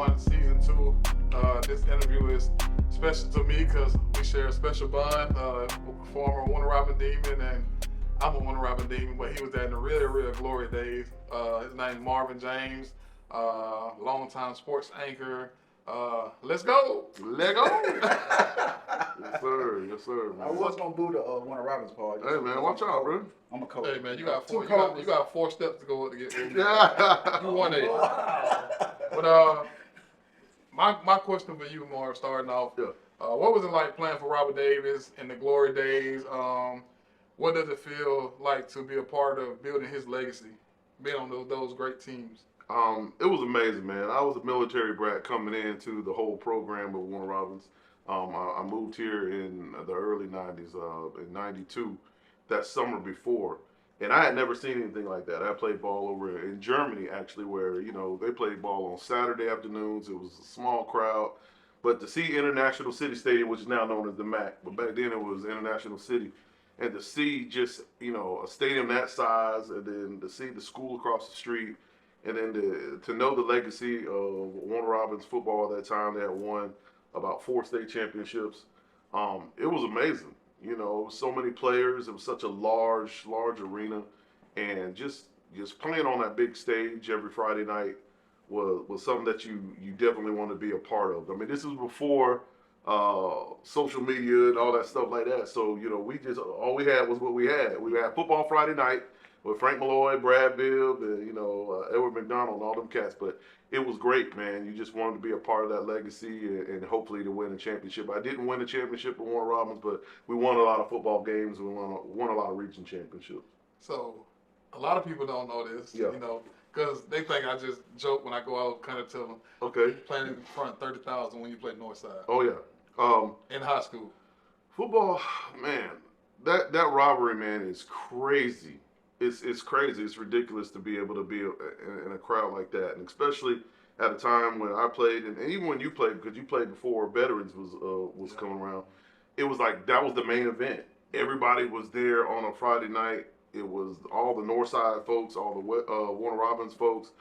1, Season 2. This interview is special to me because we share a special bond. Former Warner Robin Demon, and I'm a Warner Robin Demon, but he was there in the real glory days. His name is Marvin James, longtime sports anchor. Let's go. Let go. Yes, sir. Yes, sir. Man. I was gonna boo the Warner Robins part. Hey, man, watch out, bro. I'm a coach. Hey, man, you got four. Two You got 4 steps to go to get. Yeah. You won it. But my question for you, Marv, starting off. Yeah. What was it like playing for Robert Davis in the glory days? What does it feel like to be a part of building his legacy, being on those great teams? It was amazing, man. I was a military brat coming into the whole program of Warner Robins. I moved here in the early 90s, in 92, that summer before. And I had never seen anything like that. I played ball over in Germany, actually, where, you know, they played ball on Saturday afternoons. It was a small crowd. But to see International City Stadium, which is now known as the MAC, but back then it was International City, and to see just, you know, a stadium that size, and then to see the school across the street, and then to know the legacy of Warner Robins football at that time. They had won about 4 state championships. It was amazing. You know, so many players. It was such a large arena, and just playing on that big stage every Friday night was something that you definitely want to be a part of. I mean, this was before social media and all that stuff like that. So, you know, all we had was what we had. We had football Friday night with Frank Malloy, Brad Bibb, and, you know, Edward McDonald and all them cats. But it was great, man. You just wanted to be a part of that legacy and hopefully to win a championship. I didn't win a championship with Warner Robins, but we won a lot of football games. We won a lot of region championships. So, a lot of people don't know this, Yeah. you know, because they think I just joke when I go out, kind of tell them, Okay. playing in front of 30,000 when you play Northside. Oh, yeah. In high school. Football, man, that rivalry, man, is crazy. It's crazy. It's ridiculous to be able to be in a crowd like that, and especially at a time when I played, and even when you played, because you played before veterans was coming around. It was like that was the main event. Everybody was there on a Friday night. It was all the Northside folks, all the Warner Robins folks.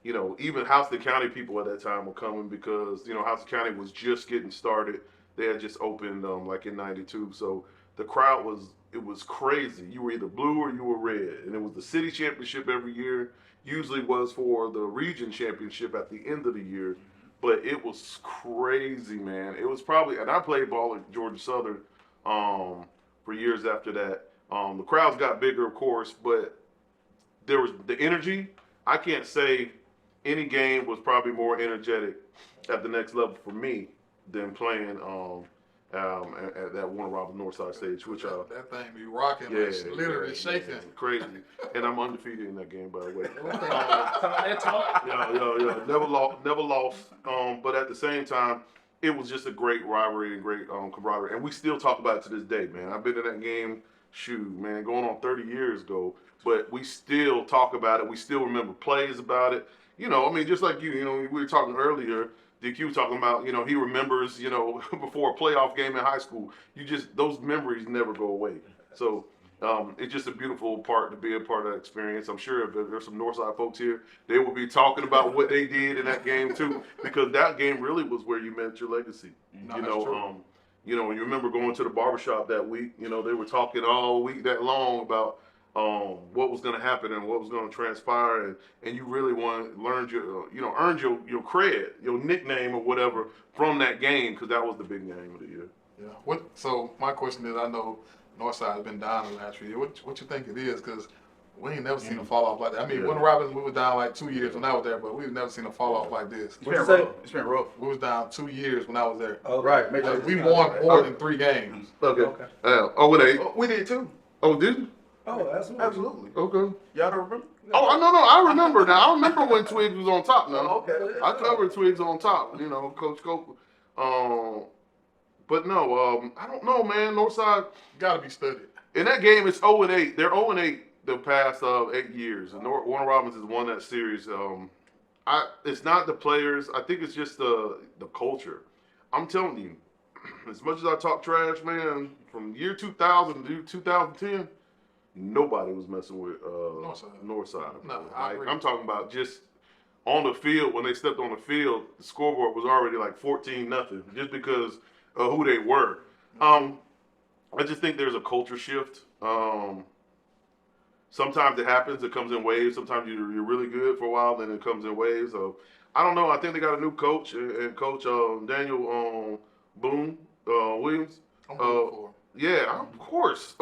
You know, even Houston County people at that time were coming because, you know, Houston County was just getting started. They had just opened like in 92. So the crowd was crazy. You were either blue or you were red. And it was the city championship every year. Usually was for the region championship at the end of the year. But it was crazy, man. It was probably, and I played ball at Georgia Southern for years after that. The crowds got bigger, of course, but there was the energy. I can't say any game was probably more energetic at the next level for me than playing at that Warner Robins Northside stage, which that thing be rocking, yeah, like, literally shaking. Crazy. And I'm undefeated in that game, by the way. Talk. Yeah. Never lost. But at the same time, it was just a great rivalry and great camaraderie. And we still talk about it to this day, man. I've been in that game, man, going on 30 years ago. But we still talk about it. We still remember plays about it. You know, I mean, just like you know, we were talking earlier, DQ talking about, you know, he remembers, you know, before a playoff game in high school. Those memories never go away. So it's just a beautiful part to be a part of that experience. I'm sure if there's some Northside folks here, they will be talking about what they did in that game too, because that game really was where you meant your legacy. No, you that's know, true. you know, you remember going to the barbershop that week. You know, they were talking all week that long about what was going to happen and what was going to transpire, and you really earned your cred, your nickname or whatever from that game, because that was the big game of the year. Yeah. So my question is, I know Northside has been down the last few years. What you think it is? Because we ain't never seen a fall off like that. I mean, Yeah. Warner Robins, we were down like 2 years when I was there, but we've never seen a fall off like this. It's been rough. We was down 2 years when I was there. Oh, Right. Like, we won more than 3 games. Okay. Okay. With eight. We did too. Oh, did you? Oh, absolutely. Okay. Y'all don't remember? Oh, no, I remember now. I remember when Twigs was on top now. Oh, okay. I covered Twigs on top, you know, Coach Cope. But no, I don't know, man. Northside, Got to be studied. in that game, it's 0-8. They're 0-8 the past 8 years. And Warner Robins has won that series. It's not the players. I think it's just the culture. I'm telling you, as much as I talk trash, man, from year 2000 to 2010, nobody was messing with Northside. No, I Like, agree. I'm talking about just on the field, when they stepped on the field, the scoreboard was already like 14-0 just because of who they were. I just think there's a culture shift. Sometimes it happens. It comes in waves. Sometimes you're really good for a while, then it comes in waves. So I don't know. I think they got a new coach, and Coach Daniel Williams. I'm rooting for him. Yeah, of course,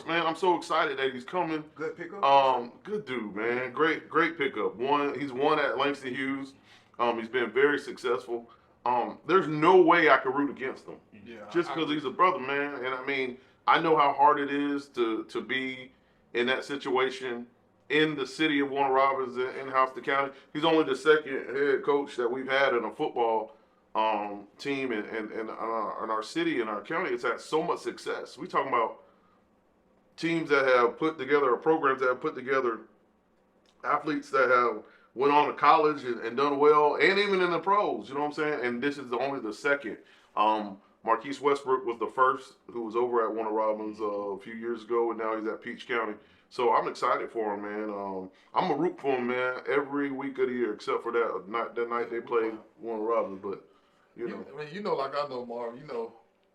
man. I'm so excited that he's coming. Good pickup. Good dude, man. Great pickup. He's won at Langston Hughes. He's been very successful. There's no way I could root against him. Yeah, Just because he's a brother, man. And I mean, I know how hard it is to be in that situation in the city of Warner Robins, in Houston County. He's only the second head coach that we've had in a football team in our city and our county. It's had so much success. We talking about teams that have put together, or programs that have put together athletes that have went on to college and done well, and even in the pros. You know what I'm saying? And this is only the second. Marquise Westbrook was the first, who was over at Warner Robins a few years ago, and now he's at Peach County. So I'm excited for him, man. I'm a root for him, man, every week of the year, except for that night they played Warner Robins. But you know, I mean, like I know, Marv.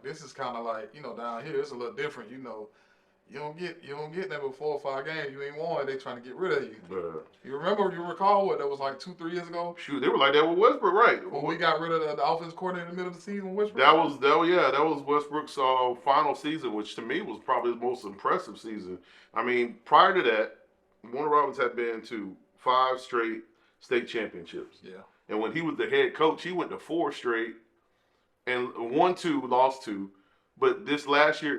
This is kind of like, down here it's a little different. You don't get that with 4 or 5 games. You ain't won. They trying to get rid of you. You recall what that was like 2-3 years ago? Shoot, they were like that with Westbrook, right? When we got rid of the offense coordinator in the middle of the season, Westbrook. That was Westbrook's final season, which to me was probably the most impressive season. I mean, prior to that, Warner Robins had been to 5 straight state championships. Yeah. And when he was the head coach, he went to 4 straight and won 2, lost 2. But his last year,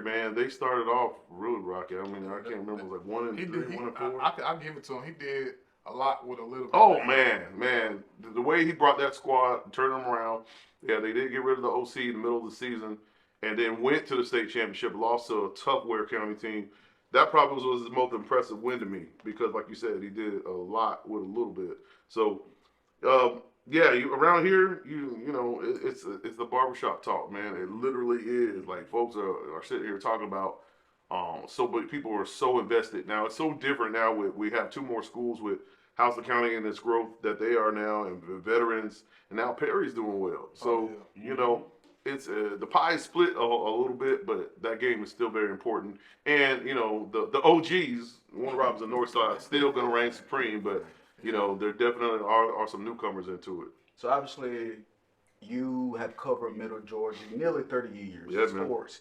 man, they started off really rocky. I mean, I can't remember. It was like 1-3, 1-4. I give it to him. He did a lot with a little bit. Oh, man. The way he brought that squad, turned them around. Yeah, they did get rid of the OC in the middle of the season and then went to the state championship, lost to a tough Ware County team. That probably was his most impressive win to me because, like you said, he did a lot with a little bit. So, around here, it's the barbershop talk, man. It literally is. Like, folks are sitting here talking about, but people are so invested. Now, it's so different now. We have 2 more schools with Houston County and its growth that they are now, and veterans, and now Perry's doing well. So, it's the pie is split a little bit, but that game is still very important. And, the OGs, Warner Robins and Northside, still going to reign supreme, but there definitely are some newcomers into it. So obviously, you have covered Middle Georgia nearly 30 years in sports.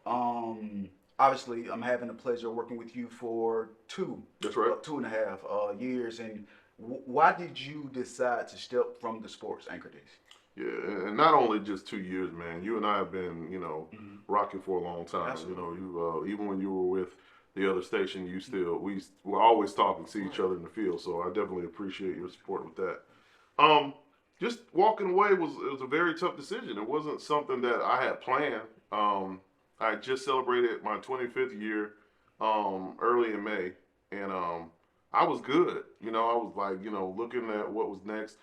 Obviously, I'm having the pleasure of working with you for 2. That's right. 2.5 years. And why did you decide to step from the sports anchor days? Yeah, and not only just 2 years, man. You and I have been, rocking for a long time. Absolutely. You even when you were with the other station, we're always talking, see each other in the field. So I definitely appreciate your support with that. Just walking away was a very tough decision. It wasn't something that I had planned. I just celebrated my 25th year early in May, and I was good. I was like, looking at what was next.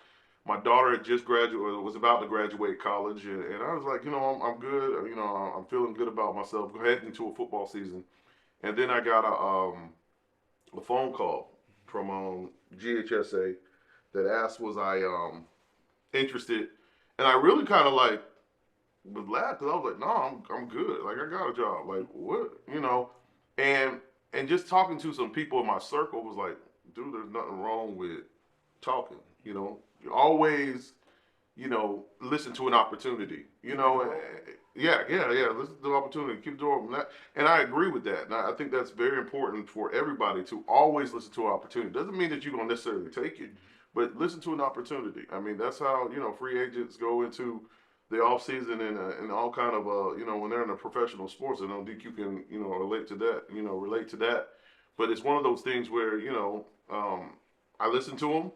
My daughter had just was about to graduate college, and I was like, I'm good. I'm feeling good about myself heading into a football season. And then I got a phone call from GHSA that asked was I interested, and I really kind of like was glad because I was like, no, I'm good. Like, I got a job. Like, what, and just talking to some people in my circle was like, dude, there's nothing wrong with talking. You always, listen to an opportunity. Yeah. Listen to the opportunity. Keep the door open. And I agree with that. And I think that's very important for everybody to always listen to an opportunity. Doesn't mean that you're going to necessarily take it, but listen to an opportunity. I mean, that's how, free agents go into the off season and all kind of, when they're in a professional sports. And I don't think you can, relate to that. But it's one of those things where, I listened to them,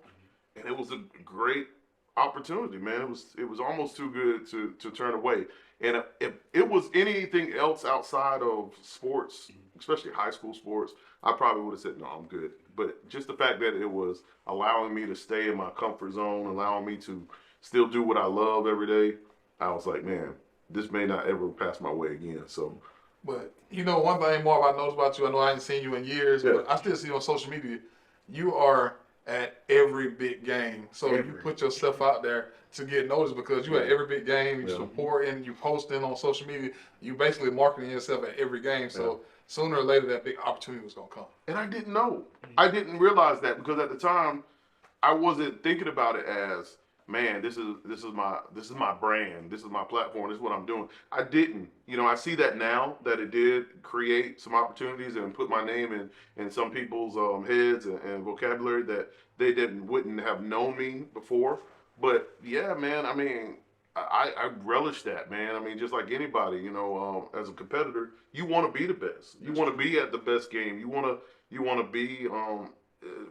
and it was a great opportunity, man. It was almost too good to turn away. And if it was anything else outside of sports, especially high school sports, I probably would have said, no, I'm good. But just the fact that it was allowing me to stay in my comfort zone, allowing me to still do what I love every day, I was like, man, this may not ever pass my way again. So, but one thing, Marv, I noticed about you, I know I ain't seen you in years, but I still see you on social media. You are at every big game. So you Every. put yourself out there to get noticed because you at every big game, you Yeah. supporting, you posting on social media, you basically marketing yourself at every game. So sooner or later that big opportunity was gonna come. And I didn't know. I didn't realize that because at the time I wasn't thinking about it as, man, this is my brand, this is my platform, this is what I'm doing. I didn't. You know, I see that now that it did create some opportunities and put my name in some people's heads and vocabulary that they wouldn't have known me before. But yeah, man, I mean, I relish that, man. I mean, just like anybody, you know, as a competitor, you want to be the best. You want to be at the best game. You want to be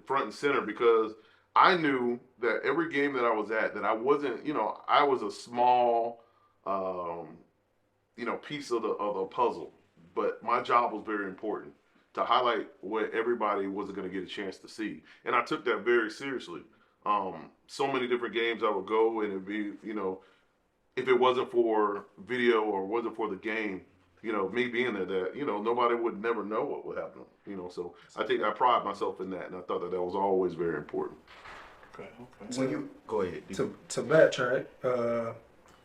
front and center because I knew that every game that I was at, that I wasn't, you know, I was a small, you know, piece of the puzzle. But my job was very important to highlight what everybody wasn't going to get a chance to see, and I took that very seriously. So many different games I would go, and it'd be, you know, if it wasn't for video or wasn't for the game, you know, me being there, that, you know, nobody would never know what would happen, you know. So I think I pride myself in that, and I thought that was always very important. Okay. When you go ahead. To backtrack,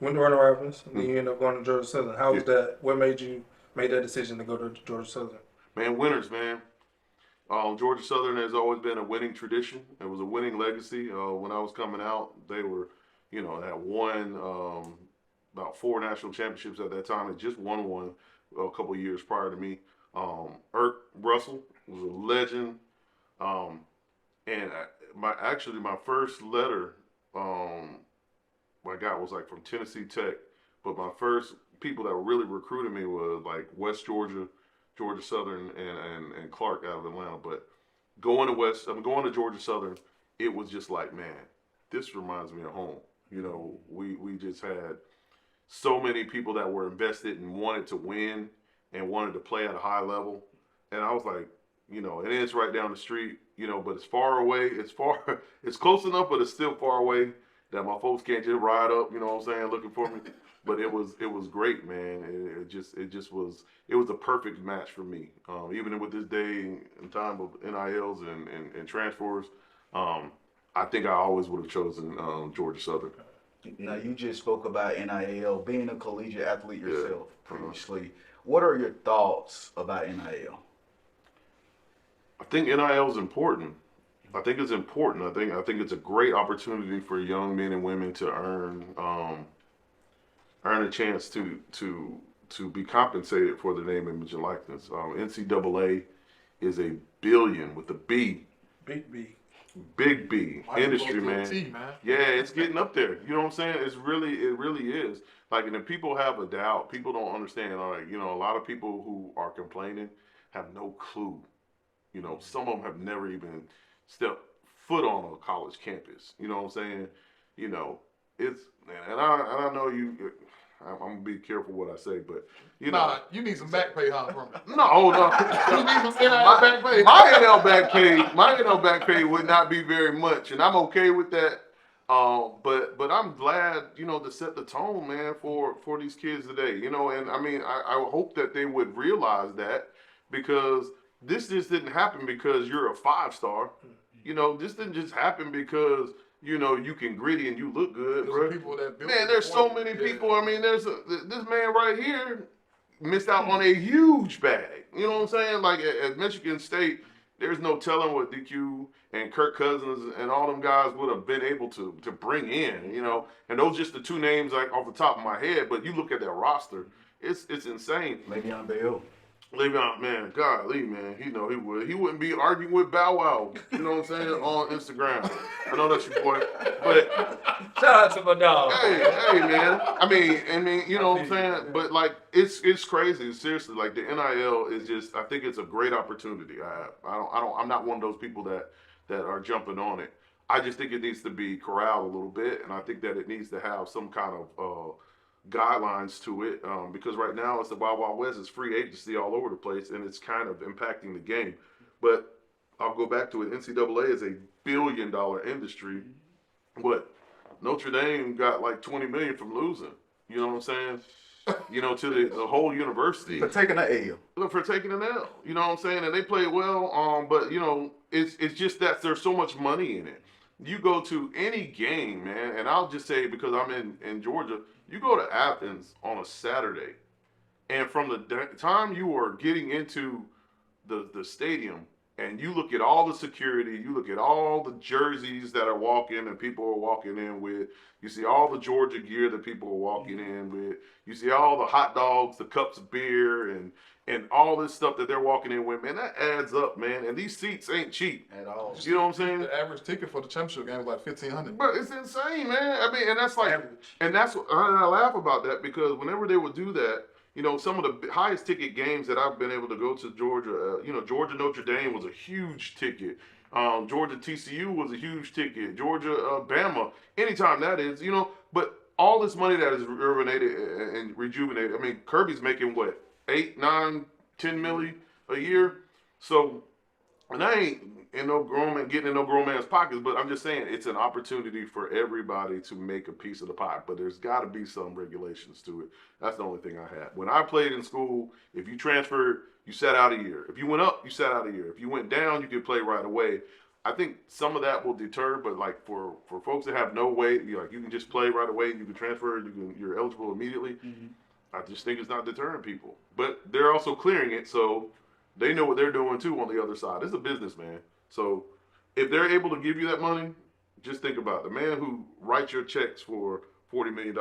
went to Running Ravens, and then you ended up going to Georgia Southern. How was that? What made you make that decision to go to Georgia Southern? Man, winners, man. Georgia Southern has always been a winning tradition. It was a winning legacy. When I was coming out, they were, you know, had won about 4 national championships at that time. They just won one a couple of years prior to me. Russell was a legend. And my first letter I got was like from Tennessee Tech. But my first people that really recruited me was like West Georgia, Georgia Southern, and Clark out of Atlanta. But going to Georgia Southern, it was just like, man, this reminds me of home. You know, we just had so many people that were invested and wanted to win and wanted to play at a high level. And I was like, you know, and it's right down the street, you know, but it's far away. It's close enough, but it's still far away that my folks can't just ride up, you know what I'm saying, looking for me. But it was great, man. It was a perfect match for me. Even with this day and time of NILs and transfers, I think I always would have chosen Georgia Southern. Now, you just spoke about NIL, being a collegiate athlete yourself previously. What are your thoughts about NIL? I think NIL is important. I think it's important. I think it's a great opportunity for young men and women to earn a chance to be compensated for their name, image, and likeness. NCAA is a billion with a B. Big B. Big B industry, man. Man. Yeah, it's getting up there. You know what I'm saying? It really is. Like, and if people have a doubt, people don't understand. All right, you know, a lot of people who are complaining have no clue. You know, some of them have never even stepped foot on a college campus. You know what I'm saying? You know, it's, and I know you. I'm gonna be careful what I say, but you know, you need some back pay, huh, from me? no. You need some NIL back pay. My NL back pay would not be very much, and I'm okay with that. But I'm glad, you know, to set the tone, man, for these kids today. You know, and I mean, I hope that they would realize that, because this just didn't happen because you're a 5-star. You know, this didn't just happen because, you know, you can gritty and you look good, bro. Man, there's so many people. I mean, this man right here missed out on a huge bag. You know what I'm saying? Like at Michigan State, there's no telling what DQ and Kirk Cousins and all them guys would have been able to bring in, you know. And those just the 2 names like off the top of my head. But you look at their roster, it's insane. Le'Veon Bell. Le'Veon, man, golly, man, he wouldn't be arguing with Bow Wow, you know what I'm saying, on Instagram. I know that's your boy, but Shout out to my dog. hey, man. I mean, you know what I'm saying, but like it's crazy, seriously. Like the NIL is just, I think it's a great opportunity. I'm not one of those people that are jumping on it. I just think it needs to be corralled a little bit, and I think that it needs to have some kind of guidelines to it, because right now it's the Wild Wild West. It's free agency all over the place, and it's kind of impacting the game. But I'll go back to it. NCAA is a billion-dollar industry. What Notre Dame got like $20 million from losing. You know what I'm saying? you know, to the whole university. For taking an L. Look, for taking an L. You know what I'm saying? And they played well, but, you know, it's just that there's so much money in it. You go to any game, man, and I'll just say because I'm in Georgia, you go to Athens on a Saturday, and from the time you are getting into the stadium, and you look at all the security, you look at all the jerseys that are walking and people are walking in with, you see all the Georgia gear that people are walking in with, you see all the hot dogs, the cups of beer, and all this stuff that they're walking in with, man, that adds up, man. And these seats ain't cheap. At all. You know what I'm saying? The average ticket for the championship game was like $1,500. But it's insane, man. I mean, and that's like, Average. and that's what I laugh about that because whenever they would do that, you know, some of the highest ticket games that I've been able to go to Georgia, you know, Georgia Notre Dame was a huge ticket. Georgia TCU was a huge ticket. Georgia Bama, anytime that is, you know, but all this money that is rejuvenated and rejuvenated. I mean, Kirby's making what, 8, 9, 10 million a year. So, and I ain't in no getting in no grown man's pockets, but I'm just saying it's an opportunity for everybody to make a piece of the pie. But there's got to be some regulations to it. That's the only thing I had. When I played in school, if you transferred, you sat out a year. If you went up, you sat out a year. If you went down, you could play right away. I think some of that will deter, but like for folks that have no way, you can just play right away. You can transfer. You're eligible immediately. Mm-hmm. I just think it's not deterring people. But they're also clearing it, so they know what they're doing too on the other side. It's a business, man. So if they're able to give you that money, just think about it. The man who writes your checks for $40 million,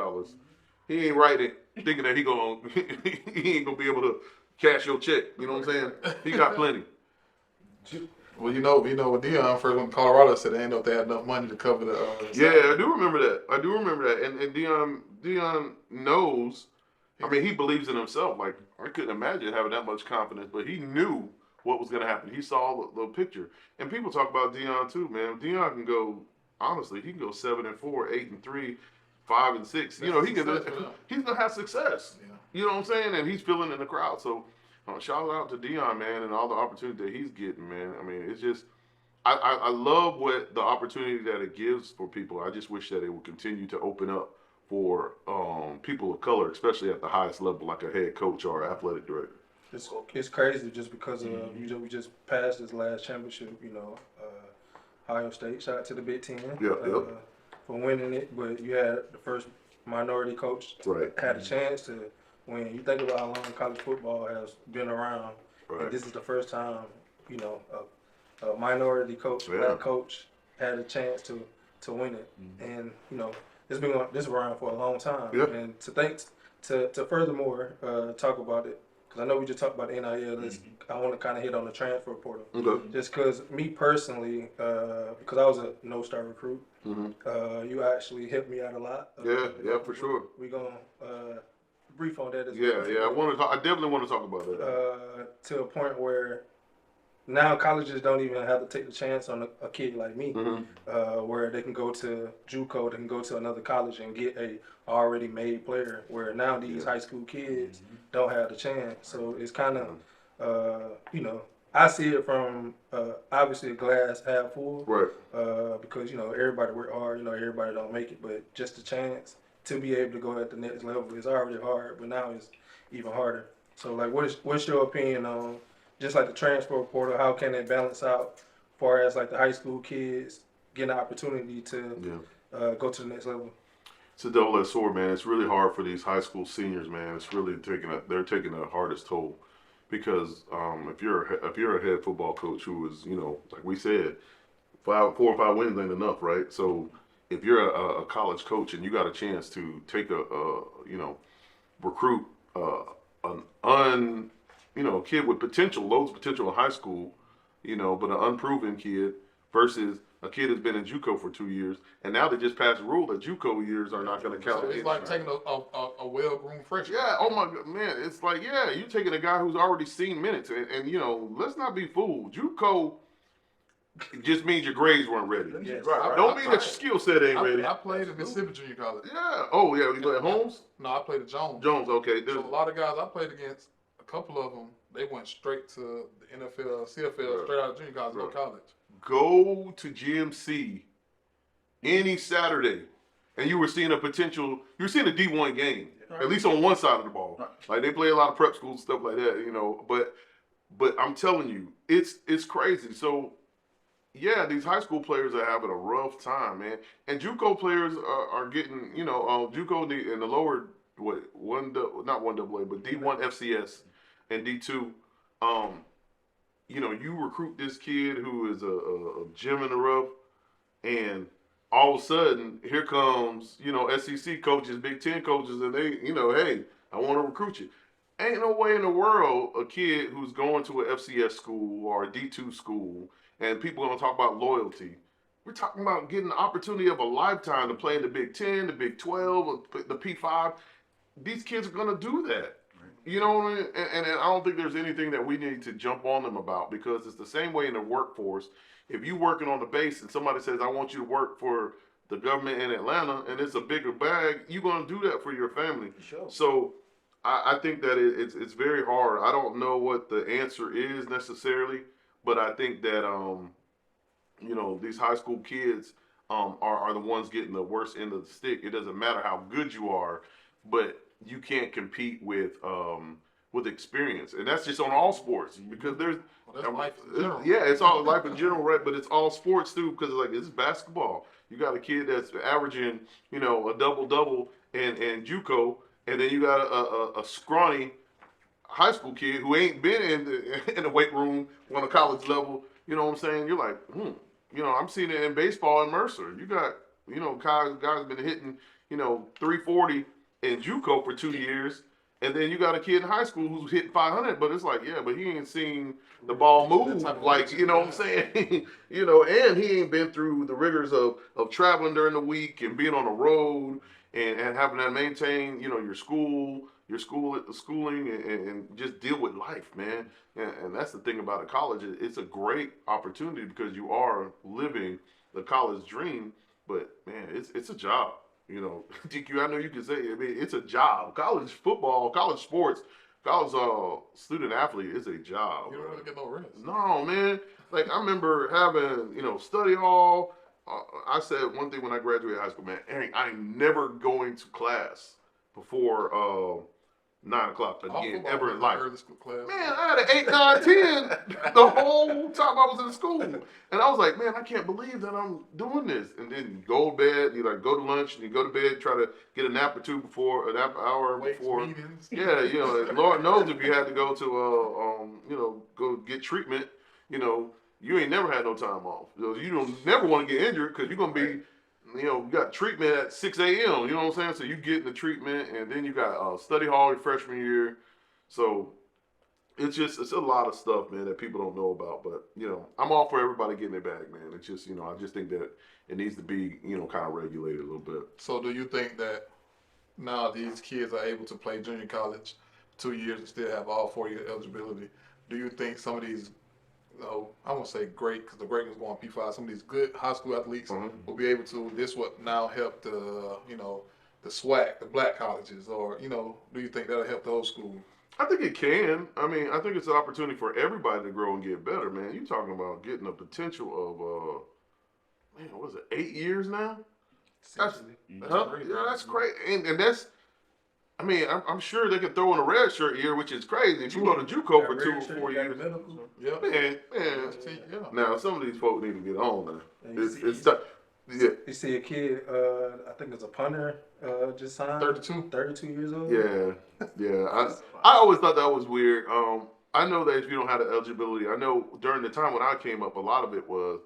he ain't writing it thinking that he ain't gonna be able to cash your check. You know what I'm saying? He got plenty. Well, you know, when Deion first went to Colorado, said they didn't know if they had enough money to cover the. Yeah, I do remember that. And Deion knows. I mean, he believes in himself. Like, I couldn't imagine having that much confidence, but he knew what was going to happen. He saw the picture. And people talk about Deion too, man. Deion can go, honestly, he can go 7-4, 8-3, 5-6. You know, he's going to have success. Yeah. You know what I'm saying? And he's feeling in the crowd. So, shout out to Deion, man, and all the opportunity that he's getting, man. I mean, it's just, I love what the opportunity that it gives for people. I just wish that it would continue to open up for people of color, especially at the highest level, like a head coach or athletic director. It's crazy just because we just passed this last championship. You know, Ohio State, shout out to the Big Ten for winning it. But you had the first minority coach had a chance to win. You think about how long college football has been around, and this is the first time you know a minority coach, black coach, had a chance to win it, and you know. It's been around for a long time, and to furthermore talk about it, because I know we just talked about the NIL. I want to kind of hit on the transfer portal, just because me personally, because I was a no-star recruit, you actually helped me out a lot. Yeah, for sure. We're gonna brief on that as well. Yeah. I definitely want to talk about that. To a point where. Now colleges don't even have to take the chance on a kid like me, where they can go to JUCO, they can go to another college and get a already made player. Where now these high school kids don't have the chance. So it's kind of, you know, I see it from obviously a glass half full, because you know everybody work hard, you know everybody don't make it, but just the chance to be able to go at the next level is already hard, but now it's even harder. So like, what's your opinion on? Just like the transfer portal, how can it balance out as far as like the high school kids getting an opportunity to go to the next level? It's a double-edged sword, man. It's really hard for these high school seniors, man. It's really they're taking the hardest toll because if you're a head football coach who is, you know, like we said, 4 or 5 wins ain't enough, right? So if you're a college coach and you got a chance to take recruit a kid with potential, loads of potential in high school, you know, but an unproven kid versus a kid that's been in JUCO for 2 years, and now they just passed a rule that JUCO years are not going to count. So it's like taking a well-groomed freshman. Yeah, oh my God, man, it's like, yeah, you're taking a guy who's already seen minutes, and you know, let's not be fooled. JUCO just means your grades weren't ready. Yes. Don't mean that your skill set ain't ready. I played at Mississippi Junior College. Yeah. Oh, yeah, you played at Holmes? No, I played at Jones. Jones, okay. So a lot of guys I played against, a couple of them, they went straight to the NFL, CFL, straight out of junior college, no college. Go to GMC any Saturday and you were seeing a D1 game, at least on one side of the ball. Like they play a lot of prep schools, stuff like that, you know. But I'm telling you, it's crazy. So yeah, these high school players are having a rough time, man. And JUCO players are getting, you know, JUCO in the lower not 1AA, but D1 FCS and D2. You know, you recruit this kid who is a gem in the rough, and all of a sudden, here comes, you know, SEC coaches, Big Ten coaches, and they, you know, hey, I want to recruit you. Ain't no way in the world a kid who's going to an FCS school or a D2 school, and people are going to talk about loyalty. We're talking about getting the opportunity of a lifetime to play in the Big Ten, the Big 12, the P5. These kids are going to do that. You know what I mean? And I don't think there's anything that we need to jump on them about, because it's the same way in the workforce. If you're working on the base and somebody says, I want you to work for the government in Atlanta, and it's a bigger bag, you're going to do that for your family. Sure. So I think that it's very hard. I don't know what the answer is necessarily, but I think that, you know, these high school kids are the ones getting the worst end of the stick. It doesn't matter how good you are, but you can't compete with experience, and that's just on all sports, because there's life in general. Yeah, it's all life in general, right? But it's all sports too, because like this is basketball. You got a kid that's averaging, you know, a double and JUCO, and then you got a scrawny high school kid who ain't been in the weight room on a college level. You know what I'm saying? You're like, you know, I'm seeing it in baseball in Mercer. You got, you know, guys been hitting, you know, 340 in JUCO for 2 years, and then you got a kid in high school who's hitting 500, but it's like, yeah, but he ain't seen the ball move, like, you know what I'm saying? You know, and he ain't been through the rigors of traveling during the week and being on the road and having to maintain, you know, your schooling and just deal with life, man. And that's the thing about a college. It's a great opportunity because you are living the college dream, but man, it's a job. You know, DQ, I know you can say, I mean, it's a job. College football, college sports, college student athlete is a job. You don't really get no rest. No, man. Like, I remember having, you know, study hall. I said one thing when I graduated high school, man, Eric, I ain't never going to class before 9 o'clock again, ever in life. Early school class. Man, I had an 8, 9, 10 the whole time I was in school. And I was like, man, I can't believe that I'm doing this. And then you go to bed, you like go to lunch, and you go to bed, try to get a nap or two before, an hour before. Meetings. Yeah, you know, Lord knows if you had to go to, you know, go get treatment, you know, you ain't never had no time off. You don't never want to get injured because you're going to be, you know, you got treatment at 6 a.m., you know what I'm saying? So you get the treatment, and then you got study hall your freshman year. So it's a lot of stuff, man, that people don't know about. But, you know, I'm all for everybody getting their bag, man. It's just, you know, I just think that it needs to be, you know, kind of regulated a little bit. So do you think that now these kids are able to play junior college 2 years and still have all 4-year eligibility? Do you think some of these, I won't say great, because the great ones go on P5. Some of these good high school athletes will be able to. This would now help the, you know, the SWAC, the black colleges, or, you know, do you think that'll help those schools? I think it can. I mean, I think it's an opportunity for everybody to grow and get better, man. You're talking about getting a potential of, man, what is it, 8 years now? That's crazy. Yeah, that's crazy. And that's, I mean, I'm sure they could throw in a red shirt year, which is crazy. If you go to JUCO for 2 or 4 years, Yeah. man. Yeah. Now some of these folks need to get on now. It's yeah. You see a kid, I think it's a punter, just signed. 32 years old. Yeah. I always thought that was weird. I know that if you don't have the eligibility, I know during the time when I came up, a lot of it was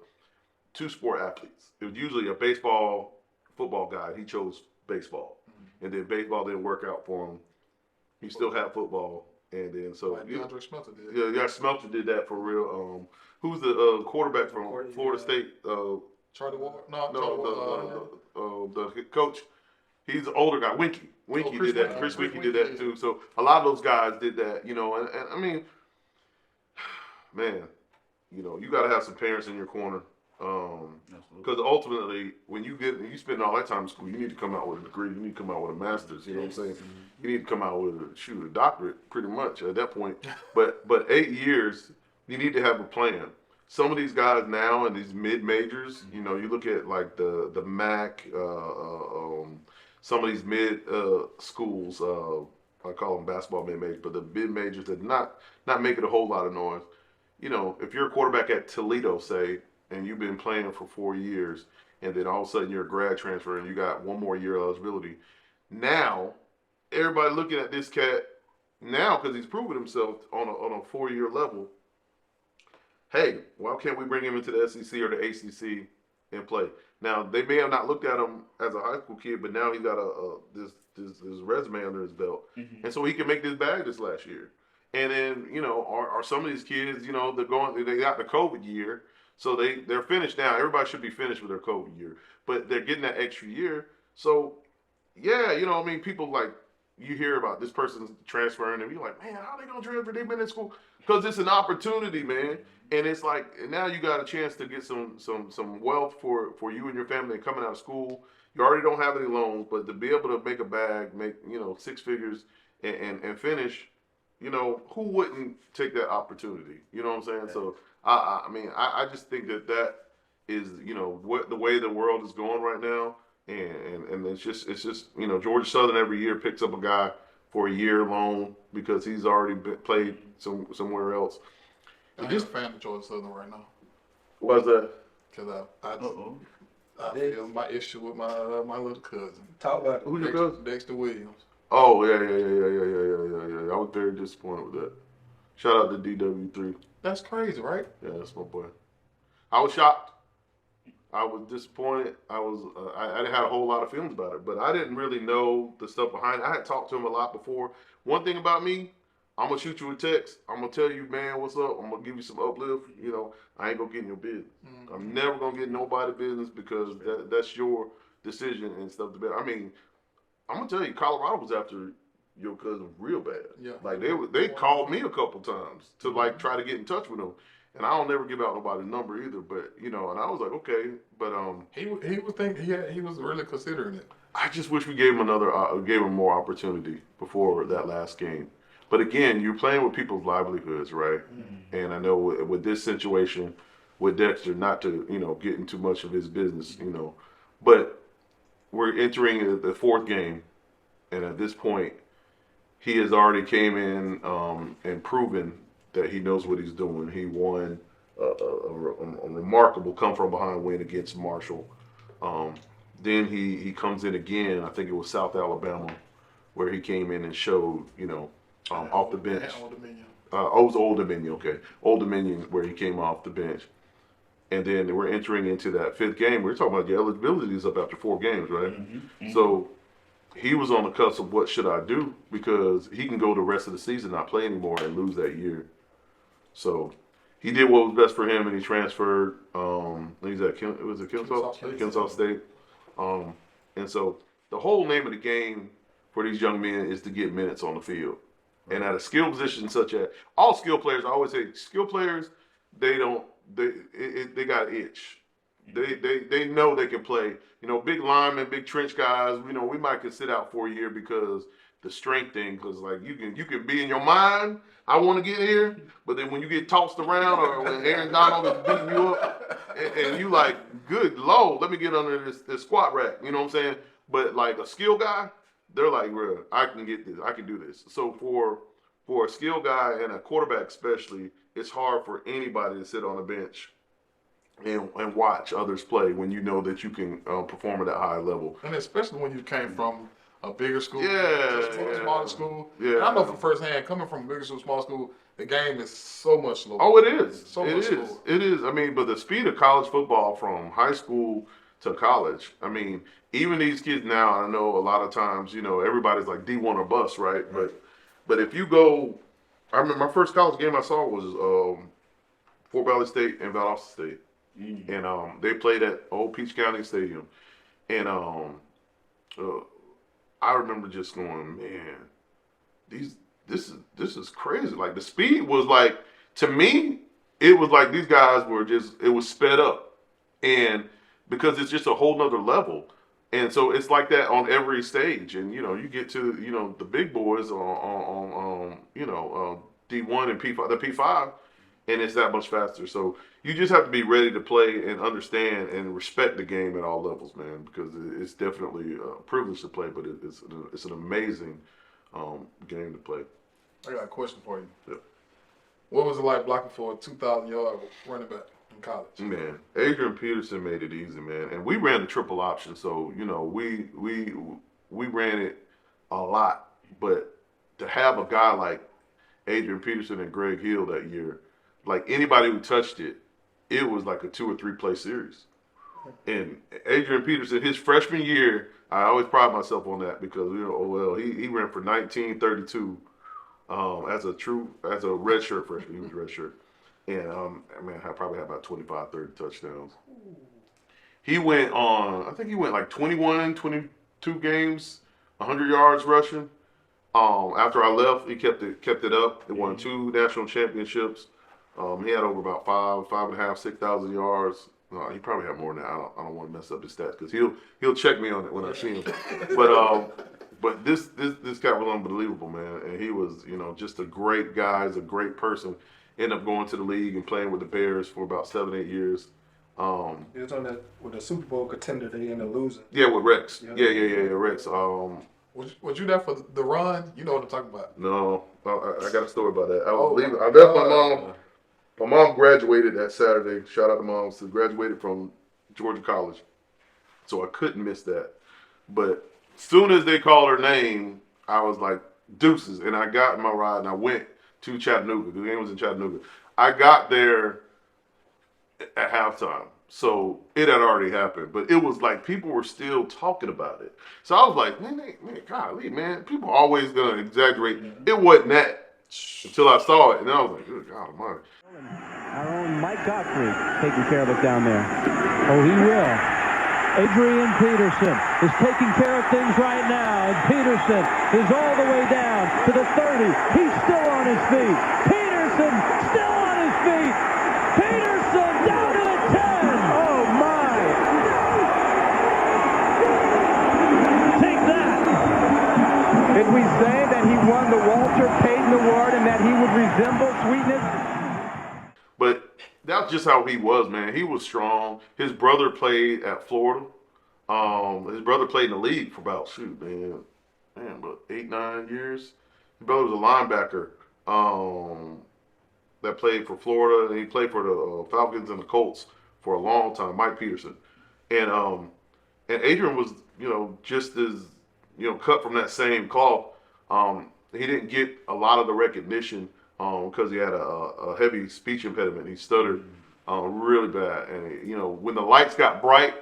2-sport athletes. It was usually a baseball, football guy. He chose baseball. And then baseball didn't work out for him. He still had football. And then so like DeAndre Smelter did. Yeah, Smelter did that for real. Who's the quarterback from Florida State? Charlie Ward? The coach. He's the older guy. Winky did that. Chris Winky did that too. So a lot of those guys did that, you know. And I mean, man, you know, you got to have some parents in your corner. Because ultimately, when you spend all that time in school, you need to come out with a degree. You need to come out with a master's. You know what I'm saying? You need to come out with a doctorate, pretty much at that point. But 8 years, you need to have a plan. some of these guys now in these mid majors, you know, you look at like the MAC, some of these mid schools. I call them basketball mid majors, but the mid majors that not making a whole lot of noise. You know, if you're a quarterback at Toledo, say, and you've been playing for 4 years, and then all of a sudden you're a grad transfer and you got one more year of eligibility. Now, everybody looking at this cat now because he's proven himself on a 4-year level. Hey, why can't we bring him into the SEC or the ACC and play? Now, they may have not looked at him as a high school kid, but now he's got this resume under his belt. Mm-hmm. And so he can make this bag this last year. And then, you know, are some of these kids, you know, they got the COVID year, so they're finished now. Everybody should be finished with their COVID year, but they're getting that extra year. So, yeah, you know, I mean, people like, you hear about this person's transferring, and you're like, man, how are they going to transfer? They've been in school. Because it's an opportunity, man. And it's like, now you got a chance to get some wealth for you and your family coming out of school. You already don't have any loans, but to be able to make a bag, make, you know, 6 figures and finish, you know, who wouldn't take that opportunity? You know what I'm saying? Yeah. So, I mean, I just think that is, you know, what the way the world is going right now. And it's just you know, Georgia Southern every year picks up a guy for a year loan because he's already played somewhere else. I'm just a fan of Georgia Southern right now. Why's that? Because I feel my issue with my little cousin. Talk about it. Who's your cousin? Dexter Williams. Oh yeah. I was very disappointed with that. Shout out to DW3. That's crazy, right? Yeah, that's my boy. I was shocked. I was disappointed. I had a whole lot of feelings about it, but I didn't really know the stuff behind it. I had talked to him a lot before. One thing about me, I'm going to shoot you a text. I'm going to tell you, man, what's up? I'm going to give you some uplift. You know, I ain't going to get in your business. Mm-hmm. I'm never going to get in nobody's business because that's your decision and stuff. I mean, I'm going to tell you, Colorado was after your cousin real bad. Yeah. Like, they called me a couple times to, like, try to get in touch with him. And I don't never give out nobody's number either, but you know, and I was like, okay, but he was really considering it. I just wish we gave him more opportunity before that last game. But again, you're playing with people's livelihoods, right? Mm-hmm. And I know with this situation with Dexter, not to, you know, get into much of his business, you know, but we're entering the 4th game, and at this point, he has already came in and proven that he knows what he's doing. He won a remarkable come-from-behind win against Marshall. Then he comes in again, I think it was South Alabama, where he came in and showed, you know, off the bench. Old Dominion. It was Old Dominion, okay. Old Dominion where he came off the bench. And then we're entering into that 5th game. We're talking about the eligibility is up after 4 games, right? Mm-hmm. Mm-hmm. So he was on the cusp of what should I do, because he can go the rest of the season not play anymore and lose that year. So he did what was best for him, and he transferred. He's at Kennesaw State. And so the whole name of the game for these young men is to get minutes on the field. And at a skill position such as all skill players, I always say skill players, they got an itch. They know they can play. You know, big linemen, big trench guys. You know, we might could sit out for a year because the strength thing, because like you can be in your mind, I want to get here, but then when you get tossed around or when Aaron Donald is beating you up, and you like, good Lord, let me get under this squat rack. You know what I'm saying? But like a skill guy, they're like, bro, I can get this. I can do this. So for a skill guy and a quarterback especially, it's hard for anybody to sit on a bench and watch others play when you know that you can perform at a high level. And especially when you came from a bigger school, a smaller school. Yeah. And I know from firsthand, coming from a bigger school, small school, the game is so much slower. Oh, it is. Slower. It is. I mean, but the speed of college football from high school to college, I mean, even these kids now, I know a lot of times, you know, everybody's like D1 or bust, right? But if you go, I remember my first college game I saw was Fort Valley State and Valdosta State. Mm-hmm. And they played at Old Peach County Stadium. And I remember just going, man, this is crazy. Like the speed was like, to me, it was like these guys were it was sped up. And because it's just a whole nother level. And so it's like that on every stage. And, you know, you get to, you know, the big boys on D1 and P5, the P5, and it's that much faster. So you just have to be ready to play and understand and respect the game at all levels, man, because it's definitely a privilege to play, but it's an amazing game to play. I got a question for you. Yeah. What was it like blocking for a 2,000-yard running back in college? Man, Adrian Peterson made it easy, man, and we ran the triple option, so you know we ran it a lot, but to have a guy like Adrian Peterson and Greg Hill that year, like anybody who touched it, it was like a 2 or 3 play series. And Adrian Peterson, his freshman year, I always pride myself on that because he ran for 1932 as a redshirt freshman. He was a redshirt, and I probably had about 25, 30 touchdowns. He went on, I think he went like 21, 22 games, 100 yards rushing. After I left, he kept it up. He won 2 national championships. He had over about 5.5, 6,000 yards. He probably had more than that. I don't want to mess up his stats because he'll check me on it when I see him. But this cat was unbelievable, man. And he was, just a great guy. He's a great person. Ended up going to the league and playing with the Bears for about 7-8 years. He was on that with a Super Bowl contender. They ended up losing. Yeah, with Rex. Yeah. Yeah, Rex. Was you there for the run? You know what I'm talking about. No, I got a story about that. I was leaving. I left my mom. My mom graduated that Saturday. Shout out to mom. So graduated from Georgia College, so I couldn't miss that. But soon as they called her name, I was like deuces, and I got in my ride and I went to Chattanooga. The game was in Chattanooga. I got there at halftime. So it had already happened, but it was like people were still talking about it. So I was like, man, golly, man, people are always gonna exaggerate. It wasn't that until I saw it, and I was like, good God Almighty. Our own Mike Godfrey taking care of it down there. Oh, he will. Adrian Peterson is taking care of things right now, and Peterson is all the way down to the 30. He's still on his feet. Peterson still on his feet. Peterson down to the 10. Oh, my. Take that. Did we say that he won the Walter Payton Award and that he would resemble Sweetness? But that's just how he was, man. He was strong. His brother played at Florida. His brother played in the league for about, about 8, 9 years. His brother was a linebacker that played for Florida, and he played for the Falcons and the Colts for a long time, Mike Peterson. And Adrian was, just as, cut from that same cloth. He didn't get a lot of the recognition because he had a heavy speech impediment. He stuttered really bad. And, when the lights got bright,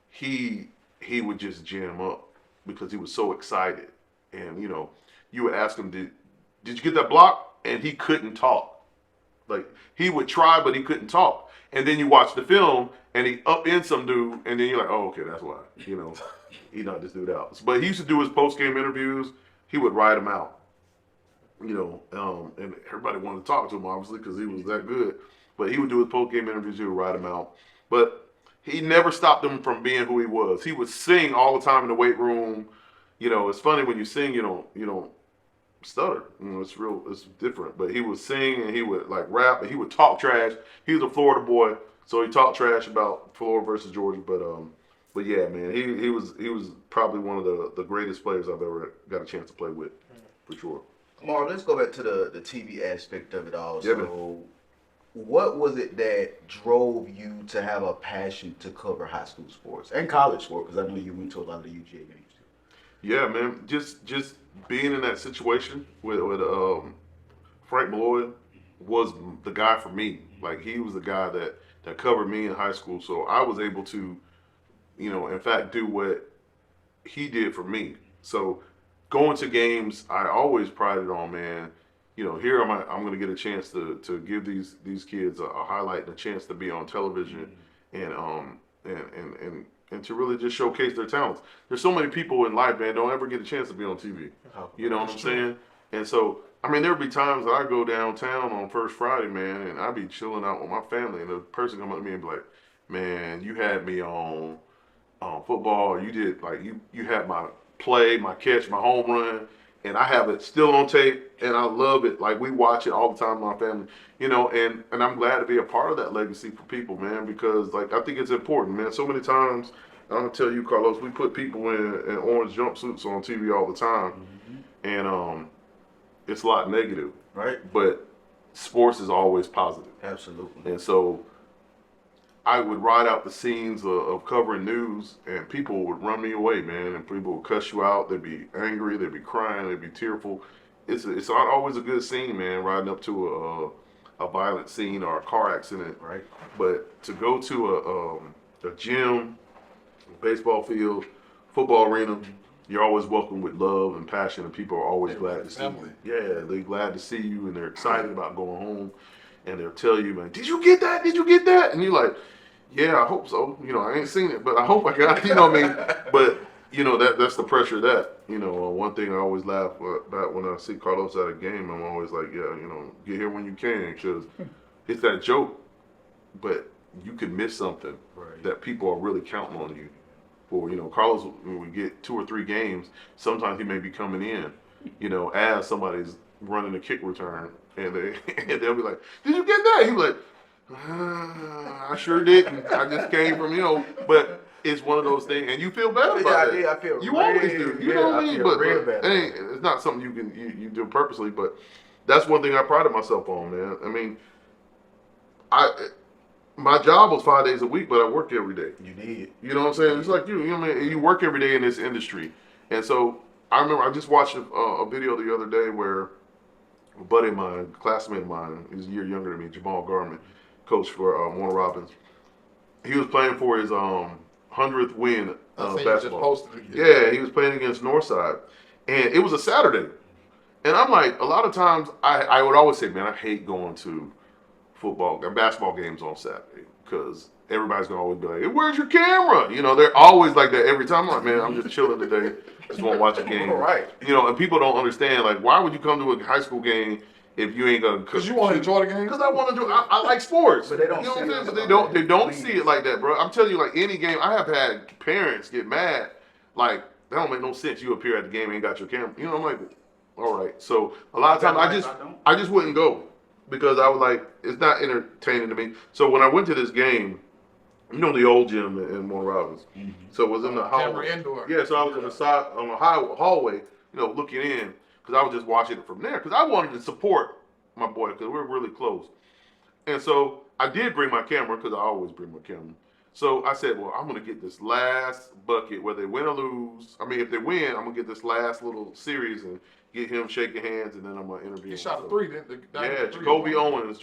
he would just jam up because he was so excited. And, you would ask him, did you get that block? And he couldn't talk. Like, he would try, but he couldn't talk. And then you watch the film, and he up in some dude, and then you're like, oh, okay, that's why. He knocked this dude out. But he used to do his post-game interviews. He would write them out. And everybody wanted to talk to him, obviously, because he was that good. But he would do his post-game interviews. He would write them out. But he never stopped him from being who he was. He would sing all the time in the weight room. It's funny when you sing, you don't stutter. It's different. But he would sing and he would like rap and he would talk trash. He was a Florida boy, so he talked trash about Florida versus Georgia. But yeah, man, he was probably one of the greatest players I've ever got a chance to play with, for sure. Marv, let's go back to the TV aspect of it all. Yeah, so, what was it that drove you to have a passion to cover high school sports and college sports? Because I know you went to a lot of the UGA games too. Yeah, man, just being in that situation with Frank Malloy was the guy for me. Like, he was the guy that covered me in high school, so I was able to, in fact, do what he did for me. So going to games, I always prided on, man, here I'm going to get a chance to give these kids a highlight and a chance to be on television and to really just showcase their talents. There's so many people in life, man, don't ever get a chance to be on TV. You know what I'm saying? And so, there would be times that I go downtown on First Friday, man, and I'd be chilling out with my family, and the person come up to me and be like, man, you had me on football. You did, like, you had my play, my catch, my home run, And I have it still on tape, and I love it. Like, we watch it all the time, my family, you know, and I'm glad to be a part of that legacy for people, man, because, like, I think it's important, man. So many times, I'm going to tell you, Carlos, we put people in orange jumpsuits on TV all the time, and it's a lot negative. Right. But sports is always positive. Absolutely. And so I would ride out the scenes of covering news, and people would run me away, man, and people would cuss you out. They'd be angry, they'd be crying, they'd be tearful. It's not always a good scene, man, riding up to a violent scene or a car accident. Right. But to go to a gym, a baseball field, football arena, you're always welcome with love and passion, and people are always glad to see you. Yeah, they're glad to see you, and they're excited about going home, and they'll tell you, man, did you get that? Did you get that? And you're like, yeah, I hope so. You know, I ain't seen it, but I hope I got it. You know what I mean? But, you know, that's the pressure of that. You know, one thing I always laugh about when I see Carlos at a game, I'm always like, yeah, you know, get here when you can, because it's that joke, but you could miss something that people are really counting on you for. You know, Carlos, when we get 2 or 3 games, sometimes he may be coming in, you know, as somebody's running a kick return, and they'll be like, did you get that? He'll be like, I sure didn't. I just came from, you know, but it's one of those things, and you feel bad about it. I feel you always do. You know what I mean? But bad. It's not something you do purposely, but that's one thing I prided myself on, man. I mean, my job was 5 days a week, but I worked every day. You need. You know what I'm saying? It's like you know what I mean? You work every day in this industry. And so I remember I just watched a video the other day where a buddy of mine, classmate of mine, he's a year younger than me, Jamal Garman, coach for Warner Robins. He was playing for his 100th win basketball. Yeah, he was playing against Northside. And it was a Saturday. And I'm like, a lot of times I would always say, man, I hate going to football and basketball games on Saturday because everybody's going to always be like, hey, where's your camera? You know, they're always like that every time. I'm like, man, I'm just chilling today. Just want to watch a game. Right. You know, and people don't understand, like, why would you come to a high school game if you ain't going to? Because you want to enjoy the game? Because I want to do I like sports. But they don't, you know see what I'm it. saying? They don't see it like that, bro. I'm telling you, like, any game, I have had parents get mad, like, that don't make no sense. You appear at the game and ain't got your camera. You know, I'm like, all right. So a lot of times I just wouldn't go because I was like, it's not entertaining to me. So when I went to this game, you know, the old gym in Warner Robins. Mm-hmm. So it was in the hallway. Indoor. Yeah, so I was on the side, on the hallway, you know, looking in because I was just watching it from there because I wanted to support my boy because we're really close. And so I did bring my camera because I always bring my camera. So I said, well, I'm going to get this last bucket, whether they win or lose. I mean, if they win, I'm going to get this last little series and get him shaking hands, and then I'm going to interview him. He shot a 3, didn't he? Yeah, Jacoby Owens,